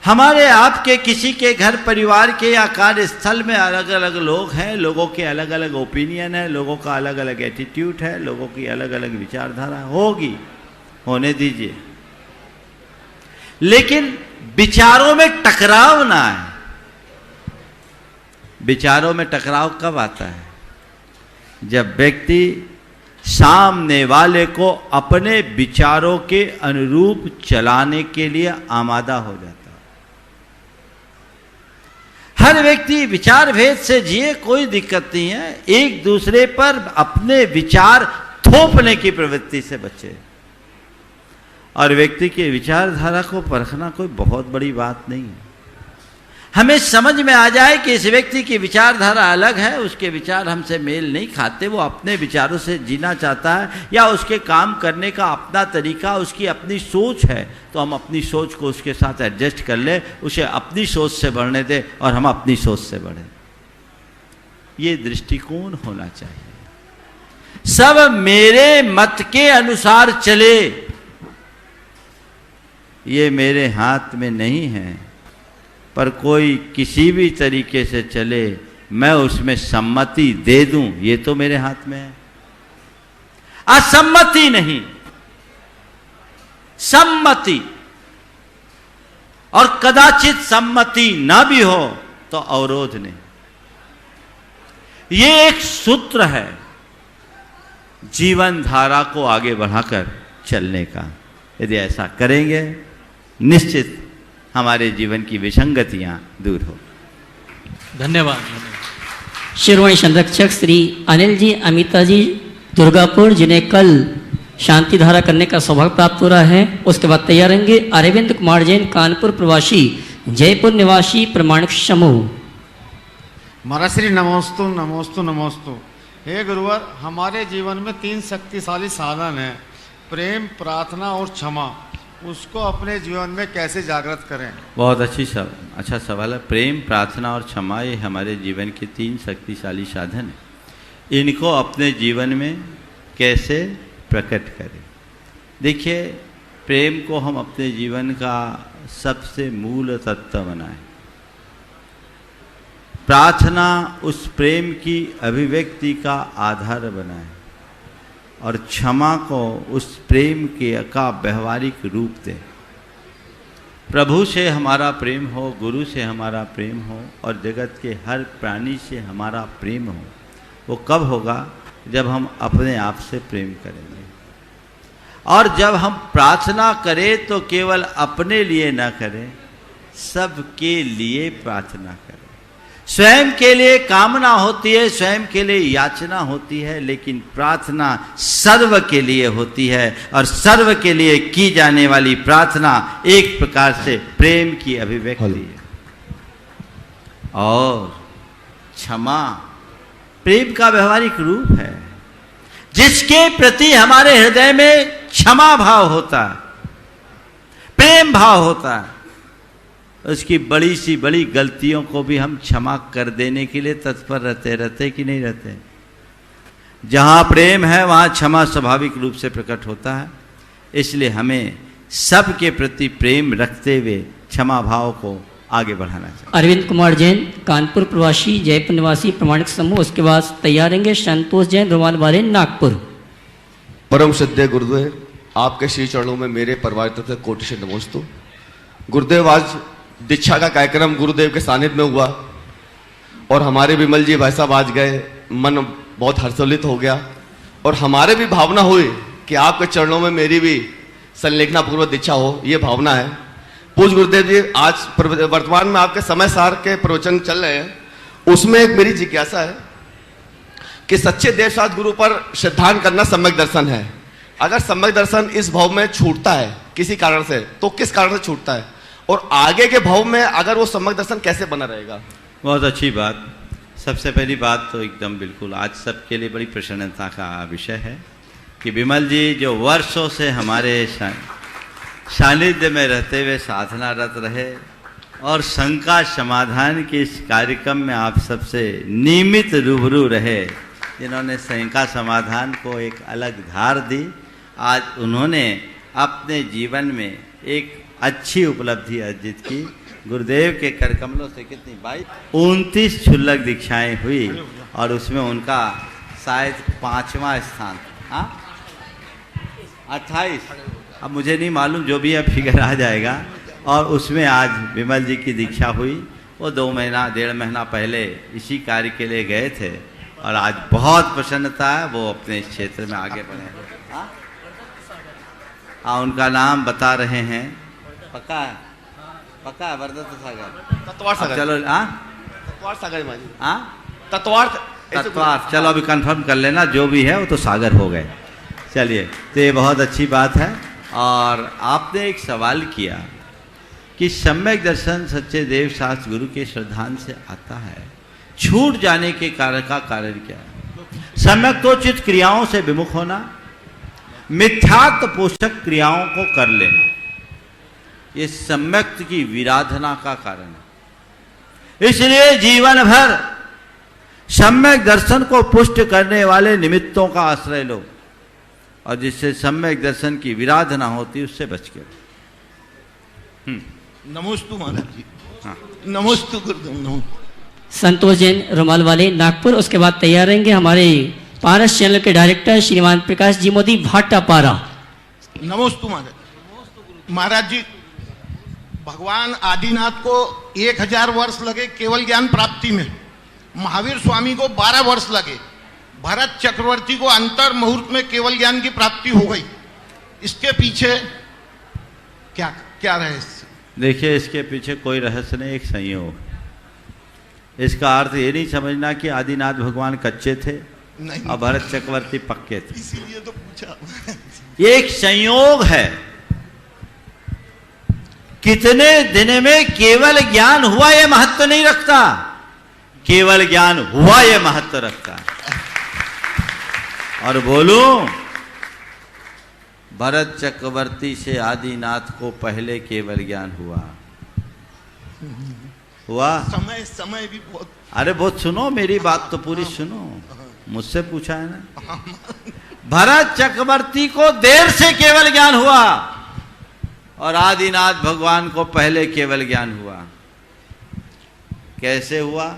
हमारे आपके किसी के घर परिवार के या कार्यस्थल में अलग अलग लोग हैं, लोगों के अलग अलग ओपिनियन है, लोगों का अलग अलग एटीट्यूड है, लोगों की अलग अलग विचारधारा होगी, होने दीजिए, लेकिन विचारों में टकराव ना है। विचारों में टकराव कब आता है? जब व्यक्ति सामने वाले को अपने विचारों के अनुरूप चलाने के लिए आमादा हो जाता है। हर व्यक्ति विचार भेद से जिए, कोई दिक्कत नहीं है। एक दूसरे पर अपने विचार थोपने की प्रवृत्ति से बचे, और व्यक्ति की विचारधारा को परखना कोई बहुत बड़ी बात नहीं है। हमें समझ में आ जाए कि इस व्यक्ति की विचारधारा अलग है, उसके विचार हमसे मेल नहीं खाते, वो अपने विचारों से जीना चाहता है, या उसके काम करने का अपना तरीका, उसकी अपनी सोच है, तो हम अपनी सोच को उसके साथ एडजस्ट कर ले, उसे अपनी सोच से बढ़ने दें और हम अपनी सोच से बढ़ें। ये दृष्टिकोण होना चाहिए। सब मेरे मत के अनुसार चले, ये मेरे हाथ में नहीं है, पर कोई किसी भी तरीके से चले, मैं उसमें सम्मति दे दूं, ये तो मेरे हाथ में है। असम्मति नहीं, सम्मति, और कदाचित सम्मति ना भी हो तो अवरोध नहीं। ये एक सूत्र है जीवन धारा को आगे बढ़ाकर चलने का। यदि ऐसा करेंगे, निश्चित हमारे जीवन की विसंगतियां दूर हो। धन्यवाद। शिरोमणि संरक्षक श्री अनिल जी, अमिता जी दुर्गापुर, जिन्हें कल शांति धारा करने का सौभाग्य प्राप्त हो रहा है। उसके बाद तैयार रहेंगे अरविंद कुमार जैन, कानपुर प्रवासी, जयपुर निवासी, प्रमाणिक समूह। महाराज श्री नमोस्तु नमोस्तु नमोस्तु। हे गुरुवर, हमारे जीवन में 3 शक्तिशाली साधन हैं, प्रेम, प्रार्थना और क्षमा। उसको अपने जीवन में कैसे जागृत करें? बहुत अच्छा सवाल है। प्रेम, प्रार्थना और क्षमा, ये हमारे जीवन के 3 शक्तिशाली साधन हैं। इनको अपने जीवन में कैसे प्रकट करें? देखिए, प्रेम को हम अपने जीवन का सबसे मूल तत्व बनाएं। प्रार्थना उस प्रेम की अभिव्यक्ति का आधार बनाएं, और क्षमा को उस प्रेम का व्यवहारिक रूप दें। प्रभु से हमारा प्रेम हो, गुरु से हमारा प्रेम हो, और जगत के हर प्राणी से हमारा प्रेम हो। वो कब होगा? जब हम अपने आप से प्रेम करेंगे। और जब हम प्रार्थना करें तो केवल अपने लिए ना करें, सबके लिए प्रार्थना करें। स्वयं के लिए कामना होती है, स्वयं के लिए याचना होती है, लेकिन प्रार्थना सर्व के लिए होती है और सर्व के लिए की जाने वाली प्रार्थना एक प्रकार से प्रेम की अभिव्यक्ति है। और क्षमा प्रेम का व्यवहारिक रूप है, जिसके प्रति हमारे हृदय में क्षमा भाव होता है, प्रेम भाव होता है, उसकी बड़ी सी बड़ी गलतियों को भी हम क्षमा कर देने के लिए तत्पर रहते कि नहीं रहते। जहाँ प्रेम है वहाँ क्षमा स्वाभाविक रूप से प्रकट होता है। इसलिए हमें सबके प्रति प्रेम रखते हुए क्षमा भाव को आगे बढ़ाना चाहिए। अरविंद कुमार जैन, कानपुर प्रवासी, जयपुर निवासी, प्रमाणिक समूह। उसके बाद तैयार रहेंगे संतोष जैन, रुमाल वाले, नागपुर। परम श्रद्धेय गुरुदेव, आपके श्री चरणों में मेरे परिवार तरफ से कोटि से नमोस्तु। गुरुदेव, आज दीक्षा का कार्यक्रम गुरुदेव के सानिध्य में हुआ और हमारे विमल जी भाई साहब आज गए, मन बहुत हर्षोल्लित हो गया और हमारे भी भावना हुई कि आपके चरणों में मेरी भी संलेखना पूर्वक दीक्षा हो, ये भावना है। पूज्य गुरुदेव जी, आज वर्तमान में आपके समय सार के प्रवचन चल रहे हैं, उसमें एक मेरी जिज्ञासा है कि सच्चे देवसात गुरु पर श्रद्धान करना सम्यक दर्शन है। अगर सम्यक दर्शन इस भाव में छूटता है किसी कारण से, तो किस कारण से छूटता है और आगे के भाव में अगर वो सम्यक दर्शन कैसे बना रहेगा? बहुत अच्छी बात। सबसे पहली बात तो एकदम बिल्कुल आज सबके लिए बड़ी प्रसन्नता का विषय है कि विमल जी जो वर्षों से हमारे सानिध्य में रहते हुए साधनारत रहे और शंका समाधान के इस कार्यक्रम में आप सबसे नियमित रूबरू रहे, जिन्होंने शंका समाधान को एक अलग धार दी। आज उन्होंने अपने जीवन में एक अच्छी उपलब्धि अर्जित की। गुरुदेव के कर कमलों से कितनी 29 क्षुल्लक दीक्षाएं हुई और उसमें उनका शायद 5वां स्थान, 28, अब मुझे नहीं मालूम, जो भी अब फिगर आ जाएगा। और उसमें आज विमल जी की दीक्षा हुई। वो 2 महीना 1.5 महीना पहले इसी कार्य के लिए गए थे और आज बहुत प्रसन्नता है, वो अपने इस क्षेत्र में आगे बढ़े। उनका नाम बता रहे हैं, पक्का है, पक्का है, वरदत्त सागर, तत्वार सागर। चलो तत्वार सागर माँ जी। तत्वार, चलो अभी कंफर्म कर लेना, जो भी है वो तो सागर हो गए। चलिए, तो ये बहुत अच्छी बात है। और आपने एक सवाल किया कि सम्यक दर्शन सच्चे देव शास्त्र गुरु के श्रद्धान से आता है, छूट जाने के कारण का कारण क्या है? सम्यक तो चित्त क्रियाओं से विमुख होना, मिथ्यात्व पोषक क्रियाओं को कर लेना, ये सम्यक की विराधना का कारण है। इसलिए जीवन भर सम्यक दर्शन को पुष्ट करने वाले निमित्तों का आश्रय लो और जिससे सम्यक दर्शन की विराधना होती उससे बच के। नमोस्तु महाराज जी। हाँ, नमोस्तु गुरुदेव। संतोष जैन, रुमाल वाले, नागपुर। उसके बाद तैयार रहेंगे हमारे पारस चैनल के डायरेक्टर श्रीमान प्रकाश जी मोदी, भाटापारा। नमोस्तु महाराज। महाराज जी, भगवान आदिनाथ को 1000 वर्ष लगे केवल ज्ञान प्राप्ति में, महावीर स्वामी को 12 वर्ष लगे, भरत चक्रवर्ती को अंतर मुहूर्त में केवल ज्ञान की प्राप्ति हो गई। इसके पीछे क्या क्या रहस्य? देखिए, इसके पीछे कोई रहस्य नहीं, एक संयोग। इसका अर्थ ये नहीं समझना कि आदिनाथ भगवान कच्चे थे और भरत चक्रवर्ती पक्के थे, इसीलिए तो पूछा। ये एक संयोग है। कितने दिन में केवल ज्ञान हुआ ये महत्व नहीं रखता, केवल ज्ञान हुआ ये महत्व रखता है। और बोलूं, भरत चक्रवर्ती से आदिनाथ को पहले केवल ज्ञान हुआ। समय भी बहुत। अरे बहुत सुनो, मेरी बात तो पूरी सुनो, मुझसे पूछा है ना। भरत चक्रवर्ती को देर से केवल ज्ञान हुआ और आदिनाथ भगवान को पहले केवल ज्ञान हुआ। कैसे हुआ?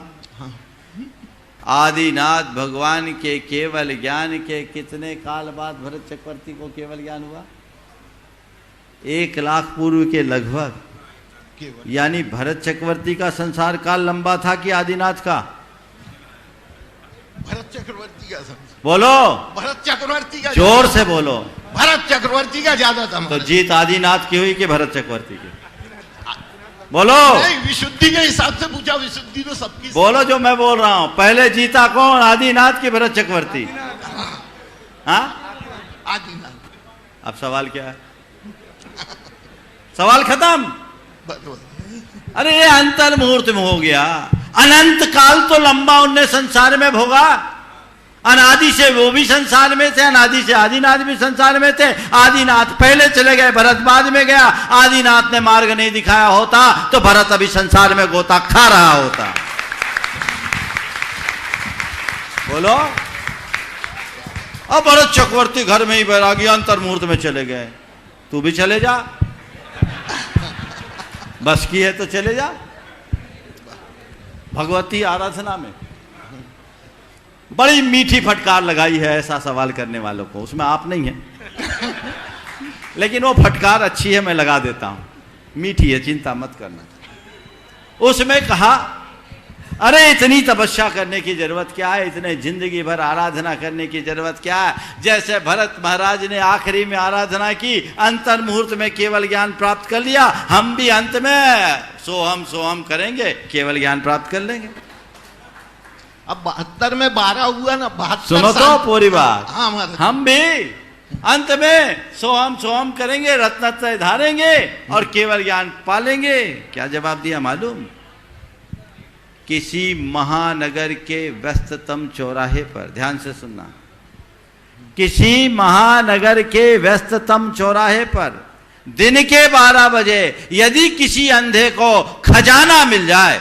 आदिनाथ भगवान के केवल ज्ञान के कितने काल बाद भरत चक्रवर्ती को केवल ज्ञान हुआ? 1 लाख पूर्व के लगभग। यानी भरत चक्रवर्ती का संसार काल लंबा था कि आदिनाथ का? भरत चक्रवर्ती का। बोलो, भरत चक्रवर्ती का। जोर से बोलो। भरत चक्रवर्ती का ज्यादा था। तो जीत आदिनाथ की हुई कि भरत चक्रवर्ती की? बोलो, नहीं, विशुद्धि के हिसाब से पूछा, विशुद्धि तो सबकी। बोलो जो मैं बोल रहा हूं। पहले जीता कौन? आदिनाथ की भरत चक्रवर्ती? हाँ, आदिनाथ। अब सवाल क्या है? सवाल खत्म। अरे ये अंतर मुहूर्त में हो गया। अनंत काल तो लंबा उनने संसार में भोगा। अनादि से वो भी संसार में थे, अनादि से आदिनाथ भी संसार में थे। आदिनाथ पहले चले गए, भरत बाद में गया। आदिनाथ ने मार्ग नहीं दिखाया होता तो भरत अभी संसार में गोता खा रहा होता। बोलो। अब भरत चक्रवर्ती घर में ही बैरागी अंतर मुहूर्त में चले गए। तू भी चले जा, बस की है तो चले जा। भगवती आराधना में बड़ी मीठी फटकार लगाई है ऐसा सवाल करने वालों को। उसमें आप नहीं है, लेकिन वो फटकार अच्छी है, मैं लगा देता हूं। मीठी है, चिंता मत करना। उसमें कहा, अरे इतनी तपस्या करने की जरूरत क्या है? इतने जिंदगी भर आराधना करने की जरूरत क्या है? जैसे भरत महाराज ने आखिरी में आराधना की, अंतर मुहूर्त में केवल ज्ञान प्राप्त कर लिया, हम भी अंत में सोहम सोहम करेंगे, केवल ज्ञान प्राप्त कर लेंगे। अब 72 में 12 हुआ ना, 72 सुनो तो पूरी बात। हाँ, हम भी अंत में सोहम सोहम करेंगे, रत्नत्रय धारेंगे और केवल ज्ञान पालेंगे। क्या जवाब दिया मालूम? किसी महानगर के व्यस्ततम चौराहे पर, ध्यान से सुनना, किसी महानगर के व्यस्ततम चौराहे पर दिन के 12 बजे यदि किसी अंधे को खजाना मिल जाए,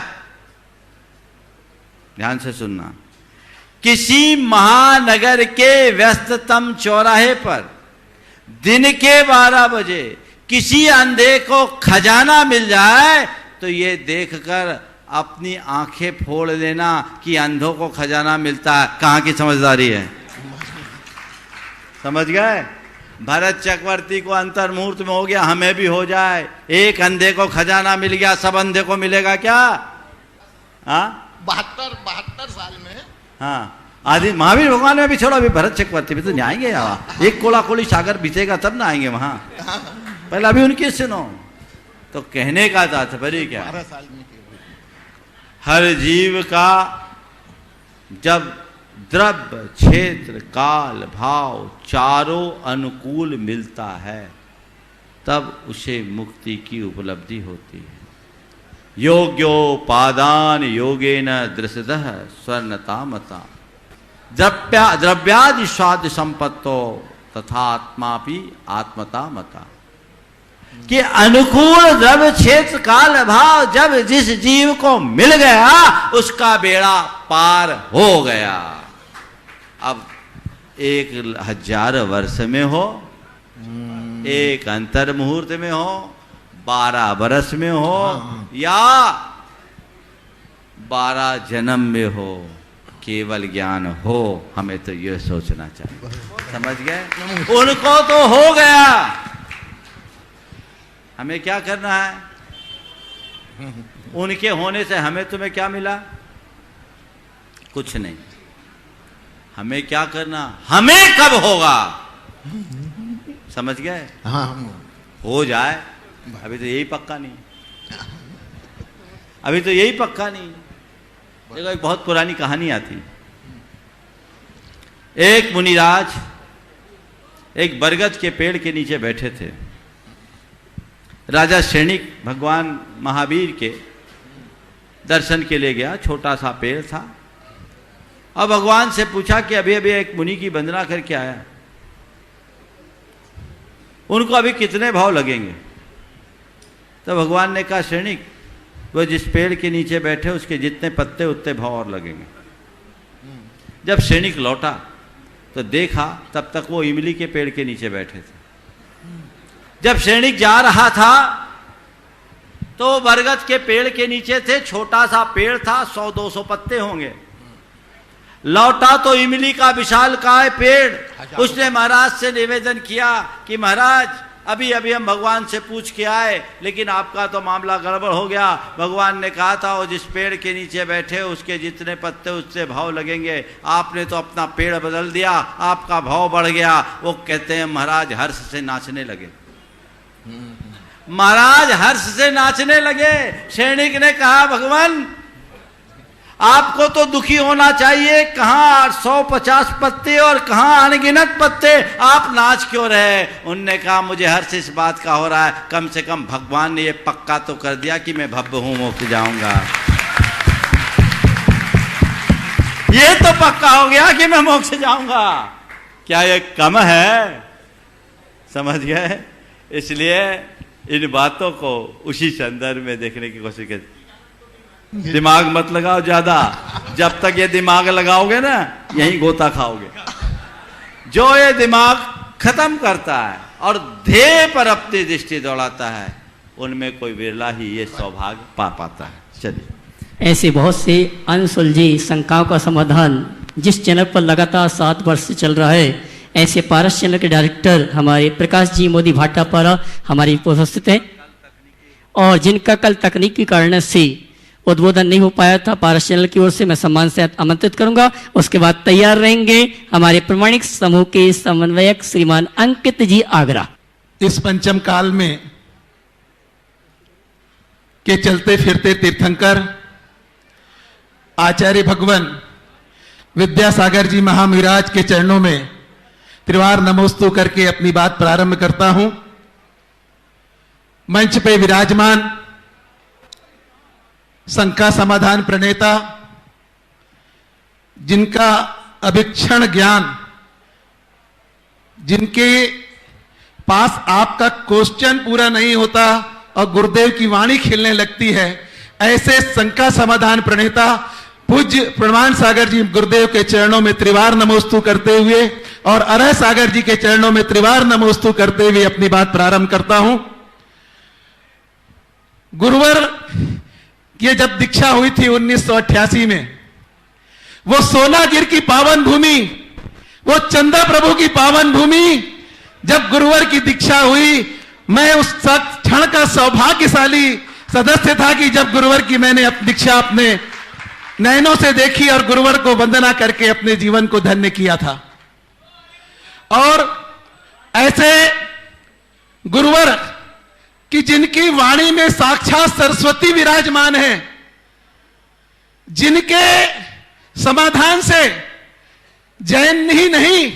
ध्यान से सुनना, किसी महानगर के व्यस्ततम चौराहे पर दिन के 12 बजे किसी अंधे को खजाना मिल जाए तो ये देखकर अपनी आंखें फोड़ लेना कि अंधों को खजाना मिलता है। कहां की समझदारी है? समझ गए? भरत चक्रवर्ती को अंतर मुहूर्त में हो गया, हमें भी हो जाए। एक अंधे को खजाना मिल गया, सब अंधे को मिलेगा क्या? हाँ, 72 साल में। हाँ, आदि महावीर भगवान में भी छोड़ो, अभी भरत चक्रवर्ती भी तो नहीं आएंगे यहाँ। एक कोला कोली सागर बीतेगा तब ना आएंगे वहां। पहले अभी उनकी सुनो। तो कहने का तात्पर्य क्या? 12 साल में हर जीव का जब द्रव्य, क्षेत्र, काल, भाव चारों अनुकूल मिलता है तब उसे मुक्ति की उपलब्धि होती है। योग्योपादान योगेन दृशदः स्वर्णतामता द्रव्यादि स्वाद संपत्तो तथात्मापि आत्मता मता। कि अनुकूल द्रव्य, क्षेत्र, काल, भाव जब जिस जीव को मिल गया उसका बेड़ा पार हो गया। अब 1000 वर्ष में हो, एक अंतर मुहूर्त में हो, 12 बरस में हो या 12 जन्म में हो, केवल ज्ञान हो, हमें तो यह सोचना चाहिए। समझ गए? उनको तो हो गया, हमें क्या करना है? उनके होने से हमें तुम्हें क्या मिला? कुछ नहीं। हमें क्या करना? हमें कब होगा? समझ गए? हाँ, हो जाए। अभी तो यही पक्का नहीं, अभी तो यही पक्का नहीं। देखो, एक बहुत पुरानी कहानी आती। एक मुनिराज एक बरगद के पेड़ के नीचे बैठे थे। राजा शैणिक भगवान महावीर के दर्शन के लिए गया। छोटा सा पेड़ था और भगवान से पूछा कि अभी अभी एक मुनि की वंदना करके आया, उनको अभी कितने भाव लगेंगे? तो भगवान ने कहा, शैणिक, वो जिस पेड़ के नीचे बैठे उसके जितने पत्ते उतने भाव और लगेंगे। जब शैणिक लौटा तो देखा तब तक वो इमली के पेड़ के नीचे बैठे थे। जब शैणिक जा रहा था तो बरगद के पेड़ के नीचे थे, छोटा सा पेड़ था, 100-200 पत्ते होंगे। लौटा तो इमली का विशालकाय पेड़। उसने महाराज से निवेदन किया कि महाराज, अभी अभी हम भगवान से पूछ के आए, लेकिन आपका तो मामला गड़बड़ हो गया। भगवान ने कहा था वो जिस पेड़ के नीचे बैठे उसके जितने पत्ते उससे भाव लगेंगे। आपने तो अपना पेड़ बदल दिया, आपका भाव बढ़ गया। वो कहते हैं महाराज हर्ष से नाचने लगे। महाराज हर्ष से नाचने लगे। सैनिक ने कहा, भगवान आपको तो दुखी होना चाहिए, कहां 150 पत्ते और कहां अनगिनत पत्ते, आप नाच क्यों रहे? उनने कहा, मुझे हर्ष इस बात का हो रहा है, कम से कम भगवान ने ये पक्का तो कर दिया कि मैं भव्य हूं, मोक्ष जाऊंगा। ये तो पक्का हो गया कि मैं मोक्ष जाऊंगा। क्या ये कम है? समझ गए? इसलिए इन बातों को उसी संदर्भ में देखने की कोशिश करें। दिमाग मत लगाओ ज्यादा, जब तक ये दिमाग लगाओगे ना यहीं गोता खाओगे। जो ये दिमाग खत्म करता है और ध्येय पर अपनी दृष्टि दौड़ाता है, उनमें कोई विरला ही ये सौभाग्य पा पाता है। चलिए, ऐसे बहुत से अनसुलझी शंकाओं का समाधान जिस चैनल पर लगातार 7 वर्ष से चल रहा है, ऐसे पारस चैनल के डायरेक्टर हमारे प्रकाश जी मोदी भाटापारा हमारी उपस्थित हैं, और जिनका कल तकनीकी कारण से उद्बोधन नहीं हो पाया था, पारस चैनल की ओर से मैं सम्मान से आमंत्रित करूंगा। उसके बाद तैयार रहेंगे हमारे प्रमाणिक समूह के समन्वयक श्रीमान अंकित जी आगरा। इस पंचम काल में के चलते फिरते तीर्थंकर आचार्य भगवान विद्यासागर जी महामिराज के चरणों में त्रिवार नमोस्तु करके अपनी बात प्रारंभ करता हूं। मंच पे विराजमान शंका समाधान प्रणेता, जिनका अभिक्षण ज्ञान, जिनके पास आपका क्वेश्चन पूरा नहीं होता और गुरुदेव की वाणी खिलने लगती है, ऐसे शंका समाधान प्रणेता पूज्य प्रमाण सागर जी गुरुदेव के चरणों में त्रिवार नमोस्तु करते हुए और अरह सागर जी के चरणों में त्रिवार नमोस्तु करते हुए अपनी बात प्रारंभ करता हूं। गुरुवर ये जब दीक्षा हुई थी 1988 में, वो सोनागिर की पावन भूमि, वो चंदा प्रभु की पावन भूमि, जब गुरुवर की दीक्षा हुई, मैं उस क्षण का सौभाग्यशाली सदस्य था कि जब गुरुवर की मैंने दीक्षा अपने नयनों से देखी और गुरुवर को वंदना करके अपने जीवन को धन्य किया था। और ऐसे गुरुवर कि जिनकी वाणी में साक्षात सरस्वती विराजमान है, जिनके समाधान से जैन ही नहीं,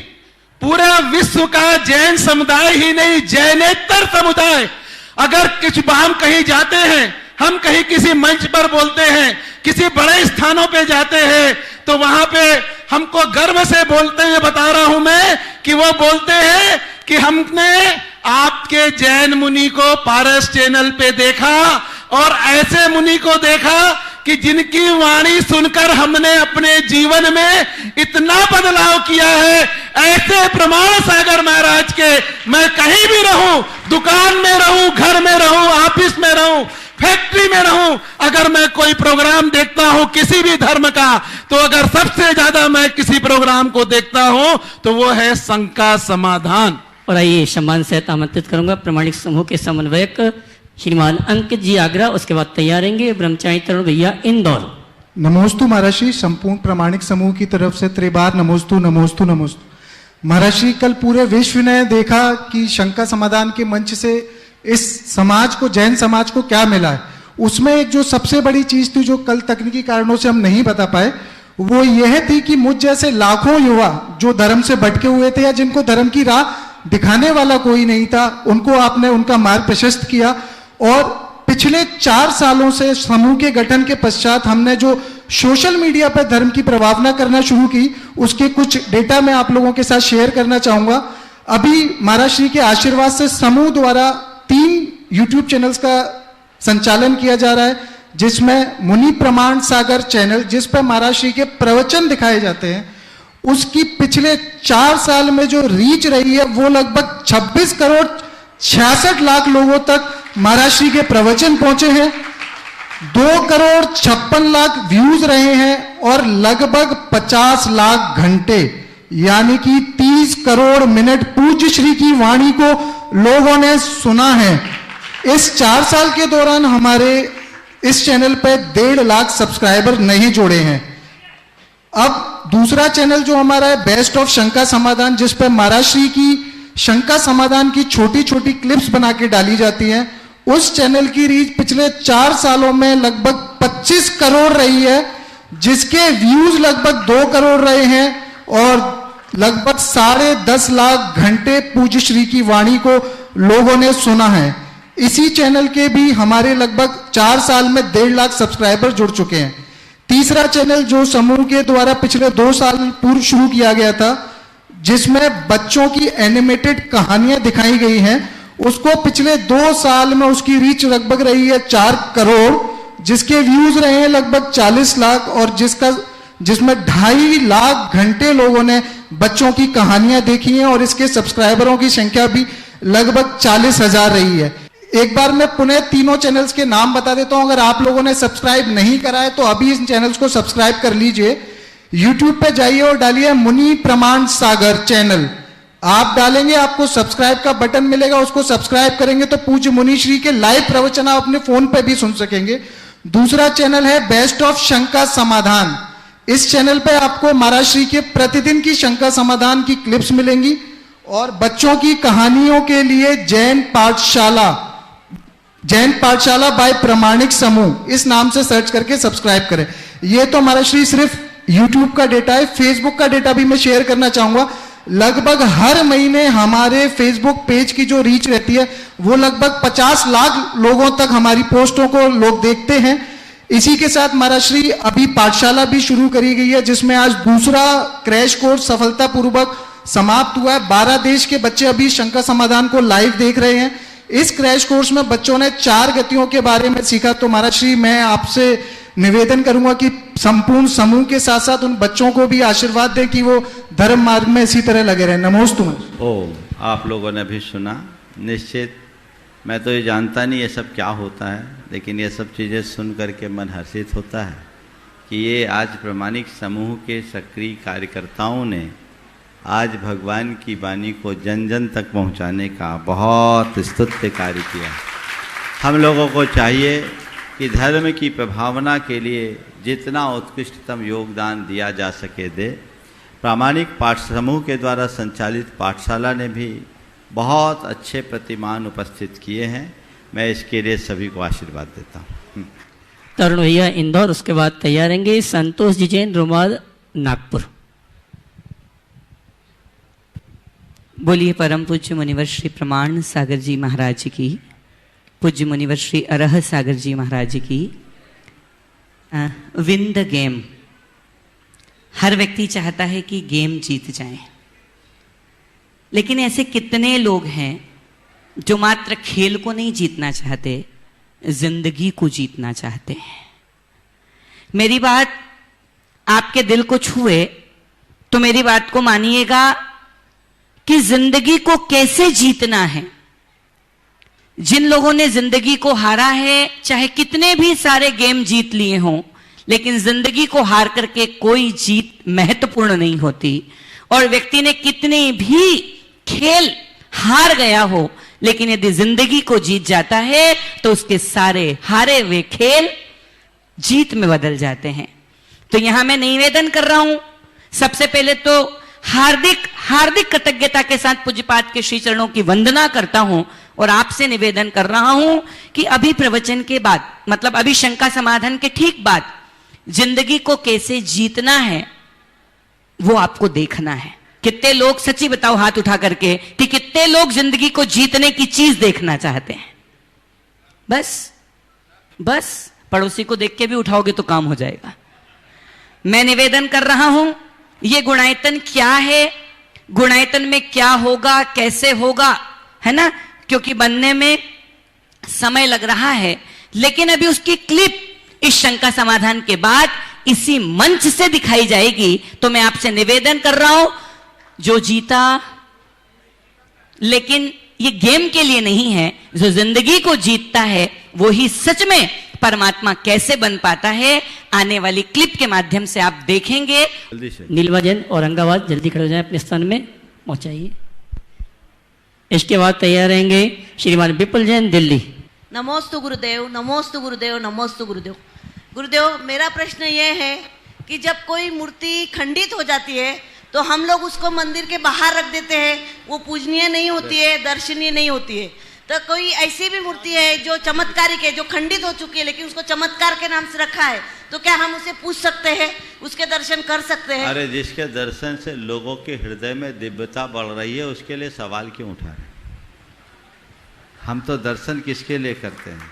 पूरा विश्व का जैन समुदाय ही नहीं, जैनेतर समुदाय, अगर कुछ हम कहीं जाते हैं, हम कहीं किसी मंच पर बोलते हैं, किसी बड़े स्थानों पे जाते हैं, तो वहां पे हमको गर्व से बोलते हुए बता रहा हूं मैं कि वो बोलते हैं कि हमने आपके जैन मुनि को पारस चैनल पे देखा और ऐसे मुनि को देखा कि जिनकी वाणी सुनकर हमने अपने जीवन में इतना बदलाव किया है। ऐसे प्रमाण सागर महाराज के मैं कहीं भी रहूं, दुकान में रहूं, घर में रहूं, ऑफिस में रहूं, फैक्ट्री में रहूं, अगर मैं कोई प्रोग्राम देखता हूं किसी भी धर्म का, तो अगर सबसे ज्यादा मैं किसी प्रोग्राम को देखता हूं तो वो है शंका समाधान। और आइए सम्मान से आमंत्रित करूंगा प्रमाणिक समूह के समन्वयक श्रीमान अंकित जी आगरा, उसके बाद तैयार रहेंगे ब्रह्मचारी तरुण भैया इंदौर। नमोस्तु महाराज, संपूर्ण प्रमाणिक समूह की तरफ से त्रिबार नमोस्तु नमोस्तु नमोस्तु। महाराज, कल पूरे विश्व ने देखा कि शंका समाधान के मंच से इस समाज को, जैन समाज को क्या मिला है। उसमें एक जो सबसे बड़ी चीज थी जो कल तकनीकी कारणों से हम नहीं बता पाए, वो यह थी कि मुझ जैसे लाखों युवा जो धर्म से भटके हुए थे या जिनको धर्म की राह दिखाने वाला कोई नहीं था, उनको आपने उनका मार्ग प्रशस्त किया। और पिछले 4 सालों से समूह के गठन के पश्चात हमने जो सोशल मीडिया पर धर्म की प्रभावना करना शुरू की, उसके कुछ डेटा मैं आप लोगों के साथ शेयर करना चाहूंगा। अभी महाराज श्री के आशीर्वाद से समूह द्वारा 3 यूट्यूब चैनल्स का संचालन किया जा रहा है, जिसमें मुनि प्रमाण सागर चैनल, जिस पर महाराज श्री के प्रवचन दिखाए जाते हैं, उसकी पिछले 4 साल में जो रीच रही है वो लगभग 26 करोड़ 66 लाख लोगों तक महाराज श्री के प्रवचन पहुंचे हैं। 2 करोड़ 56 लाख व्यूज रहे हैं और लगभग 50 लाख घंटे यानी कि 30 करोड़ मिनट पूज्य श्री की वाणी को लोगों ने सुना है। इस 4 साल के दौरान हमारे इस चैनल पर 1.5 लाख सब्सक्राइबर नहीं जोड़े हैं। अब दूसरा चैनल जो हमारा है बेस्ट ऑफ शंका समाधान, जिस पर महाराज श्री की शंका समाधान की छोटी छोटी क्लिप्स बना के डाली जाती हैं, उस चैनल की रीच पिछले 4 सालों में लगभग 25 करोड़ रही है, जिसके व्यूज लगभग 2 करोड़ रहे हैं और लगभग 10.5 लाख घंटे पूज्य श्री की वाणी को लोगों ने सुना है। इसी चैनल के भी हमारे लगभग 4 साल में 1.5 लाख सब्सक्राइबर जुड़ चुके हैं। तीसरा चैनल जो समूह के द्वारा पिछले 2 साल पूर्व शुरू किया गया था, जिसमें बच्चों की एनिमेटेड कहानियां दिखाई गई हैं, उसको पिछले 2 साल में उसकी रीच लगभग रही है 4 करोड़, जिसके व्यूज रहे हैं लगभग 40 लाख और जिसमें 2.5 लाख घंटे लोगों ने बच्चों की कहानियां देखी हैं और इसके सब्सक्राइबरों की संख्या भी लगभग 40,000 रही है। एक बार मैं पुनः तीनों चैनल्स के नाम बता देता हूं, अगर आप लोगों ने सब्सक्राइब नहीं करा है तो अभी इन चैनल्स को सब्सक्राइब कर लीजिए। YouTube पे जाइए और डालिए मुनि प्रमाण सागर चैनल, आप डालेंगे आपको सब्सक्राइब का बटन मिलेगा, उसको सब्सक्राइब करेंगे तो पूज्य मुनि श्री के लाइव प्रवचन आप अपने फोन पे भी सुन सकेंगे। दूसरा चैनल है बेस्ट ऑफ शंका समाधान। इस चैनल पे आपको महाराज श्री के प्रतिदिन की शंका समाधान की क्लिप्स मिलेंगी और बच्चों की कहानियों के लिए जैन पाठशाला बाय प्रमाणिक समूह, इस नाम से सर्च करके सब्सक्राइब करें। ये तो महाराज श्री सिर्फ YouTube का डेटा है। फेसबुक का डेटा भी मैं शेयर करना चाहूंगा। लगभग हर महीने हमारे फेसबुक पेज की जो रीच रहती है वो लगभग 50 लाख लोगों तक हमारी पोस्टों को लोग देखते हैं। इसी के साथ महाराज श्री अभी पाठशाला भी शुरू करी गई है, जिसमें आज दूसरा क्रैश कोर्स सफलतापूर्वक समाप्त हुआ है। 12 देश के बच्चे अभी शंका समाधान को लाइव देख रहे हैं। इस क्रैश कोर्स में बच्चों ने 4 गतियों के बारे में सीखा। तो महाराज श्री मैं आपसे निवेदन करूंगा कि संपूर्ण समूह के साथ साथ उन बच्चों को भी आशीर्वाद दें कि वो धर्म मार्ग में इसी तरह लगे रहें। नमोस्तु। आप लोगों ने भी सुना। निश्चित मैं तो ये जानता नहीं ये सब क्या होता है, लेकिन ये सब चीज़ें सुन करके मन हर्षित होता है कि ये आज प्रामाणिक समूह के सक्रिय कार्यकर्ताओं ने आज भगवान की वाणी को जन जन तक पहुंचाने का बहुत स्तुत्य कार्य किया। हम लोगों को चाहिए कि धर्म की प्रभावना के लिए जितना उत्कृष्टतम योगदान दिया जा सके दे। प्रामाणिक पाठ समूह के द्वारा संचालित पाठशाला ने भी बहुत अच्छे प्रतिमान उपस्थित किए हैं। मैं इसके लिए सभी को आशीर्वाद देता हूँ। तरुण भैया इंदौर, उसके बाद तैयार रहेंगे संतोष जी जैन रुमाल नागपुर। बोलिए परम पूज्य मुनिवर श्री प्रमाण सागर जी महाराज की, पूज्य मुनिवर श्री अरह सागर जी महाराज की। Win the game. हर व्यक्ति चाहता है कि गेम जीत जाए, लेकिन ऐसे कितने लोग हैं जो मात्र खेल को नहीं जीतना चाहते, जिंदगी को जीतना चाहते हैं। मेरी बात आपके दिल को छुए तो मेरी बात को मानिएगा कि जिंदगी को कैसे जीतना है। जिन लोगों ने जिंदगी को हारा है, चाहे कितने भी सारे गेम जीत लिए हों, लेकिन जिंदगी को हार करके कोई जीत महत्वपूर्ण नहीं होती। और व्यक्ति ने कितने भी खेल हार गया हो, लेकिन यदि जिंदगी को जीत जाता है तो उसके सारे हारे हुए खेल जीत में बदल जाते हैं। तो यहां मैं निवेदन कर रहा हूं, सबसे पहले तो हार्दिक कृतज्ञता के साथ पूज्यपाद के श्री चरणों की वंदना करता हूं और आपसे निवेदन कर रहा हूं कि अभी प्रवचन के बाद, मतलब अभी शंका समाधान के ठीक बाद, जिंदगी को कैसे जीतना है वो आपको देखना है। कितने लोग, सच्ची बताओ हाथ उठा करके, कि कितने लोग जिंदगी को जीतने की चीज देखना चाहते हैं। बस पड़ोसी को देख के भी उठाओगे तो काम हो जाएगा। मैं निवेदन कर रहा हूं, ये गुणायतन क्या है, गुणायतन में क्या होगा, कैसे होगा, है ना, क्योंकि बनने में समय लग रहा है, लेकिन अभी उसकी क्लिप इस शंका समाधान के बाद इसी मंच से दिखाई जाएगी। तो मैं आपसे निवेदन कर रहा हूं, जो जीता, लेकिन ये गेम के लिए नहीं है, जो जिंदगी को जीतता है वो ही सच में परमात्मा कैसे बन पाता है, आने वाली क्लिप के माध्यम से आप देखेंगे। नीलवा जैन औरंगाबाद, जल्दी खड़े हो जाएं, अपने स्थान में पहुंचाइए। इसके बाद तैयार रहेंगे श्रीमान विपुल जैन, दिल्ली। नमोस्तु गुरुदेव, नमोस्तु गुरुदेव, नमोस्तु गुरुदेव। गुरुदेव, मेरा प्रश्न यह है कि जब कोई मूर्ति खंडित हो जाती है तो हम लोग उसको मंदिर के बाहर रख देते हैं, वो पूजनीय नहीं होती है, दर्शनीय नहीं होती है। तो कोई ऐसी भी मूर्ति है जो चमत्कारिक है, जो खंडित हो चुकी है, लेकिन उसको चमत्कार के नाम से रखा है, तो क्या हम उसे पूछ सकते हैं, उसके दर्शन कर सकते हैं? अरे जिसके दर्शन से लोगों के हृदय में दिव्यता बढ़ रही है, उसके लिए सवाल क्यों उठा रहे? हम तो दर्शन किसके लिए करते हैं?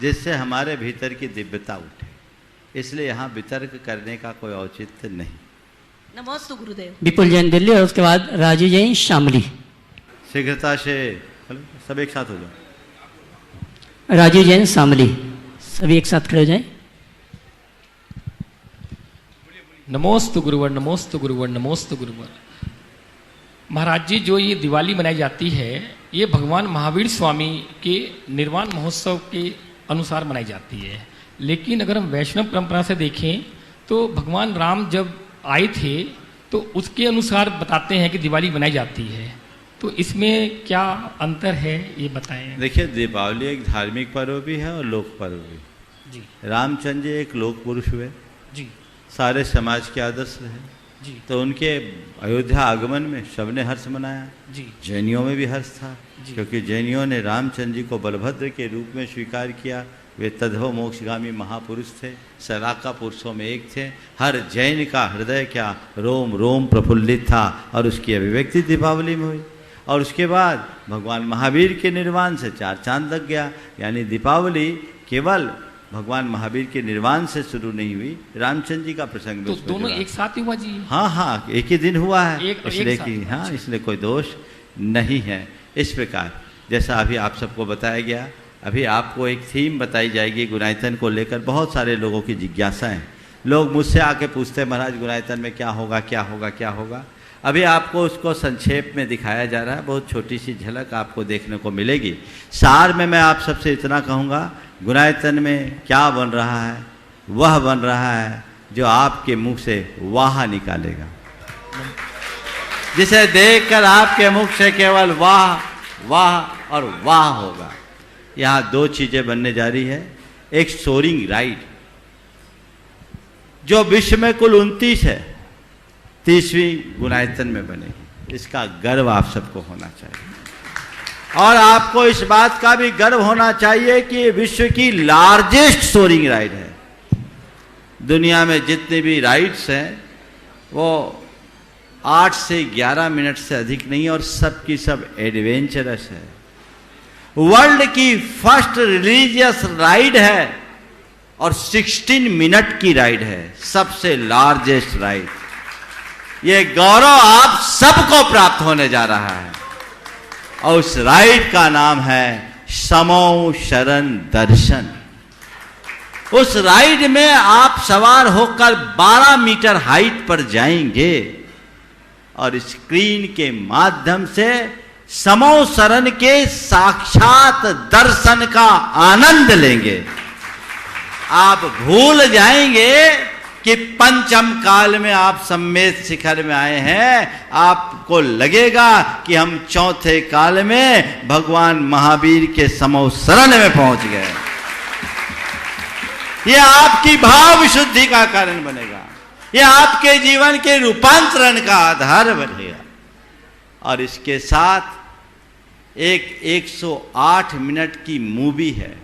जिससे हमारे भीतर की दिव्यता उठे। इसलिए यहाँ वितर्क करने का कोई औचित्य नहीं। नमोस्तु गुरुदेव। विपुल जैन दिल्ली और उसके बाद राजू जैन शामली। शीघ्रता से सब एक साथ हो जाओ। राजू जैन शामली, सभी एक साथ खड़े हो जाएं। नमोस्तु गुरुवर, नमोस्तु गुरुवर, नमोस्तु गुरुवर। महाराज जी, जो ये दिवाली मनाई जाती है, ये भगवान महावीर स्वामी के निर्वाण महोत्सव के अनुसार मनाई जाती है। लेकिन अगर हम वैष्णव परंपरा से देखें तो भगवान राम जब आए थे तो उसके अनुसार बताते हैं कि दिवाली मनाई जाती है। तो इसमें क्या अंतर है, ये बताएं। देखिए, दीपावली एक धार्मिक पर्व भी है और लोक पर्व भी। जी। रामचंद्र जी एक लोक पुरुष हुए, जी, सारे समाज के आदर्श रहे। जी। तो उनके अयोध्या आगमन में सबने हर्ष मनाया। जी। जैनियों में भी हर्ष था, जी। क्योंकि जैनियों ने रामचंद्र जी को बलभद्र के रूप में स्वीकार किया। वे तद्भव मोक्षगामी महापुरुष थे, सलाका पुरुषों में एक थे। हर जैन का हृदय क्या रोम रोम प्रफुल्लित था और उसकी अभिव्यक्ति दीपावली में हुई। और उसके बाद भगवान महावीर के निर्वाण से 4 चांद लग गया। यानी दीपावली केवल भगवान महावीर के निर्वाण से शुरू नहीं हुई, रामचंद्र जी का प्रसंग तो दोनों एक साथ ही हुआ जी? हाँ हाँ, एक ही दिन हुआ है, इसलिए एक कि हाँ, इसलिए कोई दोष नहीं है। इस प्रकार जैसा अभी आप सबको बताया गया, अभी आपको एक थीम बताई जाएगी गुणायतन को लेकर। बहुत सारे लोगों की जिज्ञासा है, लोग मुझसे आके पूछते हैं महाराज गुणायतन में क्या होगा, क्या होगा, क्या होगा। अभी आपको उसको संक्षेप में दिखाया जा रहा है, बहुत छोटी सी झलक आपको देखने को मिलेगी। सार में मैं आप सबसे इतना कहूँगा, गुणायतन में क्या बन रहा है, वह बन रहा है जो आपके मुंह से वाह निकालेगा, जिसे देखकर आपके मुख से केवल वाह वाह और वाह होगा। यहाँ 2 चीजें बनने जा रही है। एक सोरिंग राइड जो विश्व में कुल 29 है, 30वीं गुणायतन में बनेगी। इसका गर्व आप सबको होना चाहिए और आपको इस बात का भी गर्व होना चाहिए कि ये विश्व की लार्जेस्ट सोरिंग राइड है। दुनिया में जितने भी राइड्स हैं वो 8 से 11 मिनट से अधिक नहीं और सब की सब एडवेंचरस है। वर्ल्ड की फर्स्ट रिलीजियस राइड है और 16 मिनट की राइड है, सबसे लार्जेस्ट राइड। ये गौरव आप सबको प्राप्त होने जा रहा है और उस राइड का नाम है समो शरण दर्शन। उस राइड में आप सवार होकर 12 मीटर हाइट पर जाएंगे और स्क्रीन के माध्यम से समो शरण के साक्षात दर्शन का आनंद लेंगे। आप भूल जाएंगे कि पंचम काल में आप सम्मेद शिखर में आए हैं। आपको लगेगा कि हम चौथे काल में भगवान महावीर के समो शरण में पहुंच गए। यह आपकी भाव विशुद्धि का कारण बनेगा, यह आपके जीवन के रूपांतरण का आधार बनेगा। और इसके साथ एक 108 मिनट की मूवी है,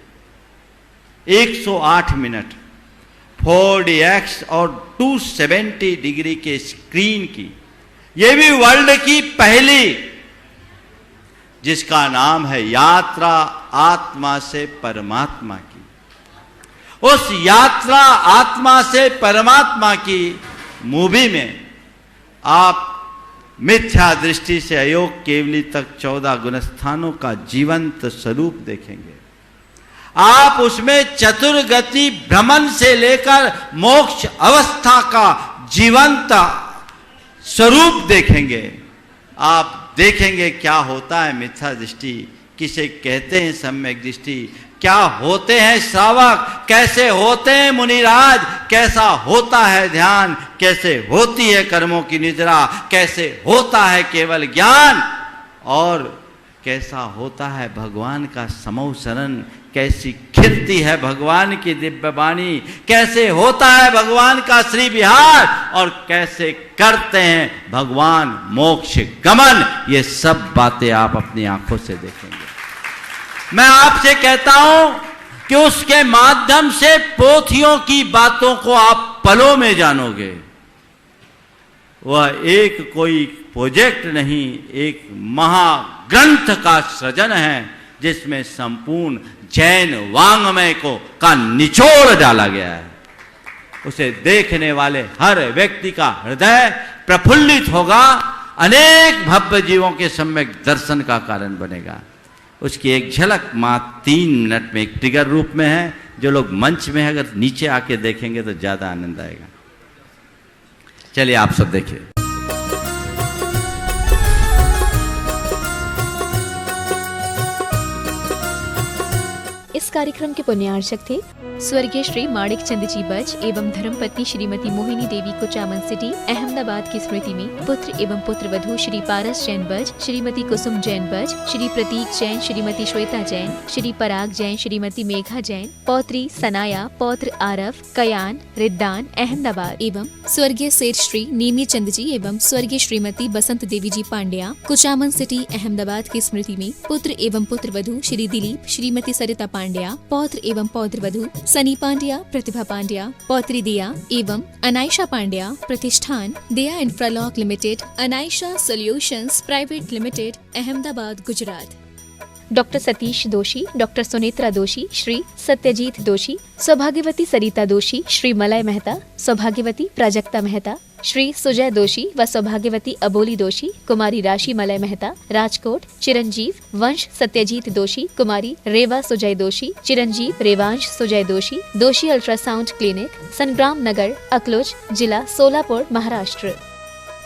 108 मिनट 4DX और 270 डिग्री के स्क्रीन की। यह भी वर्ल्ड की पहली, जिसका नाम है यात्रा आत्मा से परमात्मा की। उस यात्रा आत्मा से परमात्मा की मूवी में आप मिथ्या दृष्टि से अयोग केवली तक 14 गुणस्थानों का जीवंत स्वरूप देखेंगे। आप उसमें चतुर्गति भ्रमण से लेकर मोक्ष अवस्था का जीवंत स्वरूप देखेंगे। आप देखेंगे क्या होता है मिथ्या दृष्टि, किसे कहते हैं सम्यक दृष्टि, क्या होते हैं श्रावक, कैसे होते हैं मुनिराज, कैसा होता है ध्यान, कैसे होती है कर्मों की निद्रा, कैसे होता है केवल ज्ञान और कैसा होता है भगवान का समो शरण, कैसी खिलती है भगवान की दिव्य वाणी, कैसे होता है भगवान का श्री विहार और कैसे करते हैं भगवान मोक्ष गमन। ये सब बातें आप अपनी आंखों से देखेंगे। मैं आपसे कहता हूं कि उसके माध्यम से पोथियों की बातों को आप पलों में जानोगे। वह एक कोई प्रोजेक्ट नहीं, एक महाग्रंथ का सृजन है जिसमें संपूर्ण जैन वांग्मय का निचोड़ डाला गया है। उसे देखने वाले हर व्यक्ति का हृदय प्रफुल्लित होगा, अनेक भव्य जीवों के सम्यक दर्शन का कारण बनेगा। उसकी एक झलक मात्र 3 मिनट में एक ट्रिगर रूप में है। जो लोग मंच में है, अगर नीचे आके देखेंगे तो ज्यादा आनंद आएगा। चलिए आप सब देखिए। इस कार्यक्रम के पुण्यार्चक थे स्वर्गीय श्री माणिक चंद जी बज एवं धर्मपत्नी श्रीमती मोहिनी देवी कुचामन सिटी अहमदाबाद की स्मृति में पुत्र एवं पुत्र वधू श्री पारस जैन बज, श्रीमती कुसुम जैन बज, श्री प्रतीक जैन, श्रीमती श्वेता जैन, श्री पराग जैन, श्रीमती मेघा जैन, पौत्री सनाया, पौत्र आरव, कयान, रिद्दान अहमदाबाद एवं स्वर्गीय सेठ श्री नीमी चंद जी एवं स्वर्गीय श्रीमती बसंत देवी जी पांड्या कुचामन सिटी अहमदाबाद की स्मृति में पुत्र एवं पुत्र वधू श्री दिलीप, श्रीमती सरिता पांड्या, पौत्र एवं पौत्र वधू सनी पांड्या, प्रतिभा पांड्या, पौत्री दिया एवं Anaysha Pandya, Pratishthan Diya Infralock limited, Anaysha solutions private limited, Ahmedabad, Gujarat. Doctor Satish Doshi, doctor Sunetra दोषी, श्री सत्यजीत दोषी, सौभाग्यवती सरिता दोषी, श्री मलय मेहता, सौभाग्यवती प्राजक्ता मेहता, श्री सुजय दोषी व सौभाग्यवती अबोली दोषी, कुमारी राशि मलय मेहता, राजकोट, चिरंजीव वंश सत्यजीत दोषी, कुमारी रेवा सुजय दोषी, चिरंजीव रेवांश सुजय दोषी, दोषी अल्ट्रासाउंड क्लिनिक, संग्राम नगर, अकलोज, जिला सोलापुर, महाराष्ट्र।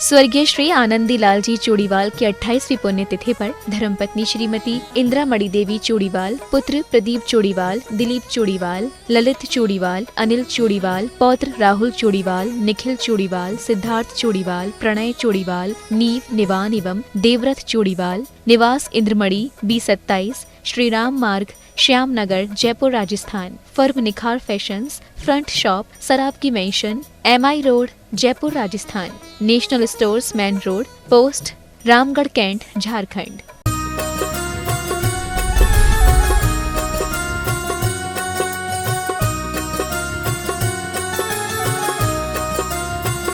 स्वर्गीय श्री आनंदी लाल जी चूड़ीवाल की 28वीं पुण्यतिथि पर धर्मपत्नी श्रीमती इंद्रामणि देवी चूड़ीवाल, पुत्र प्रदीप चूड़ीवाल, दिलीप चूड़ीवाल, ललित चूड़ीवाल, अनिल चूड़ीवाल, पौत्र राहुल चूड़ीवाल, निखिल चूड़ीवाल, सिद्धार्थ चूड़ीवाल, प्रणय चूड़ीवाल, नीव निवान एवं देवव्रत चूड़ीवाल, निवास Indramani B27, Shri Ram Marg, Shyam Nagar, Jaipur, Rajasthan. Firm Nikhar fashions, front shop, Sarab की mansion, MI road, Jaipur, Rajasthan. National stores, main road, post, Ramgarh, cantt, Jharkhand.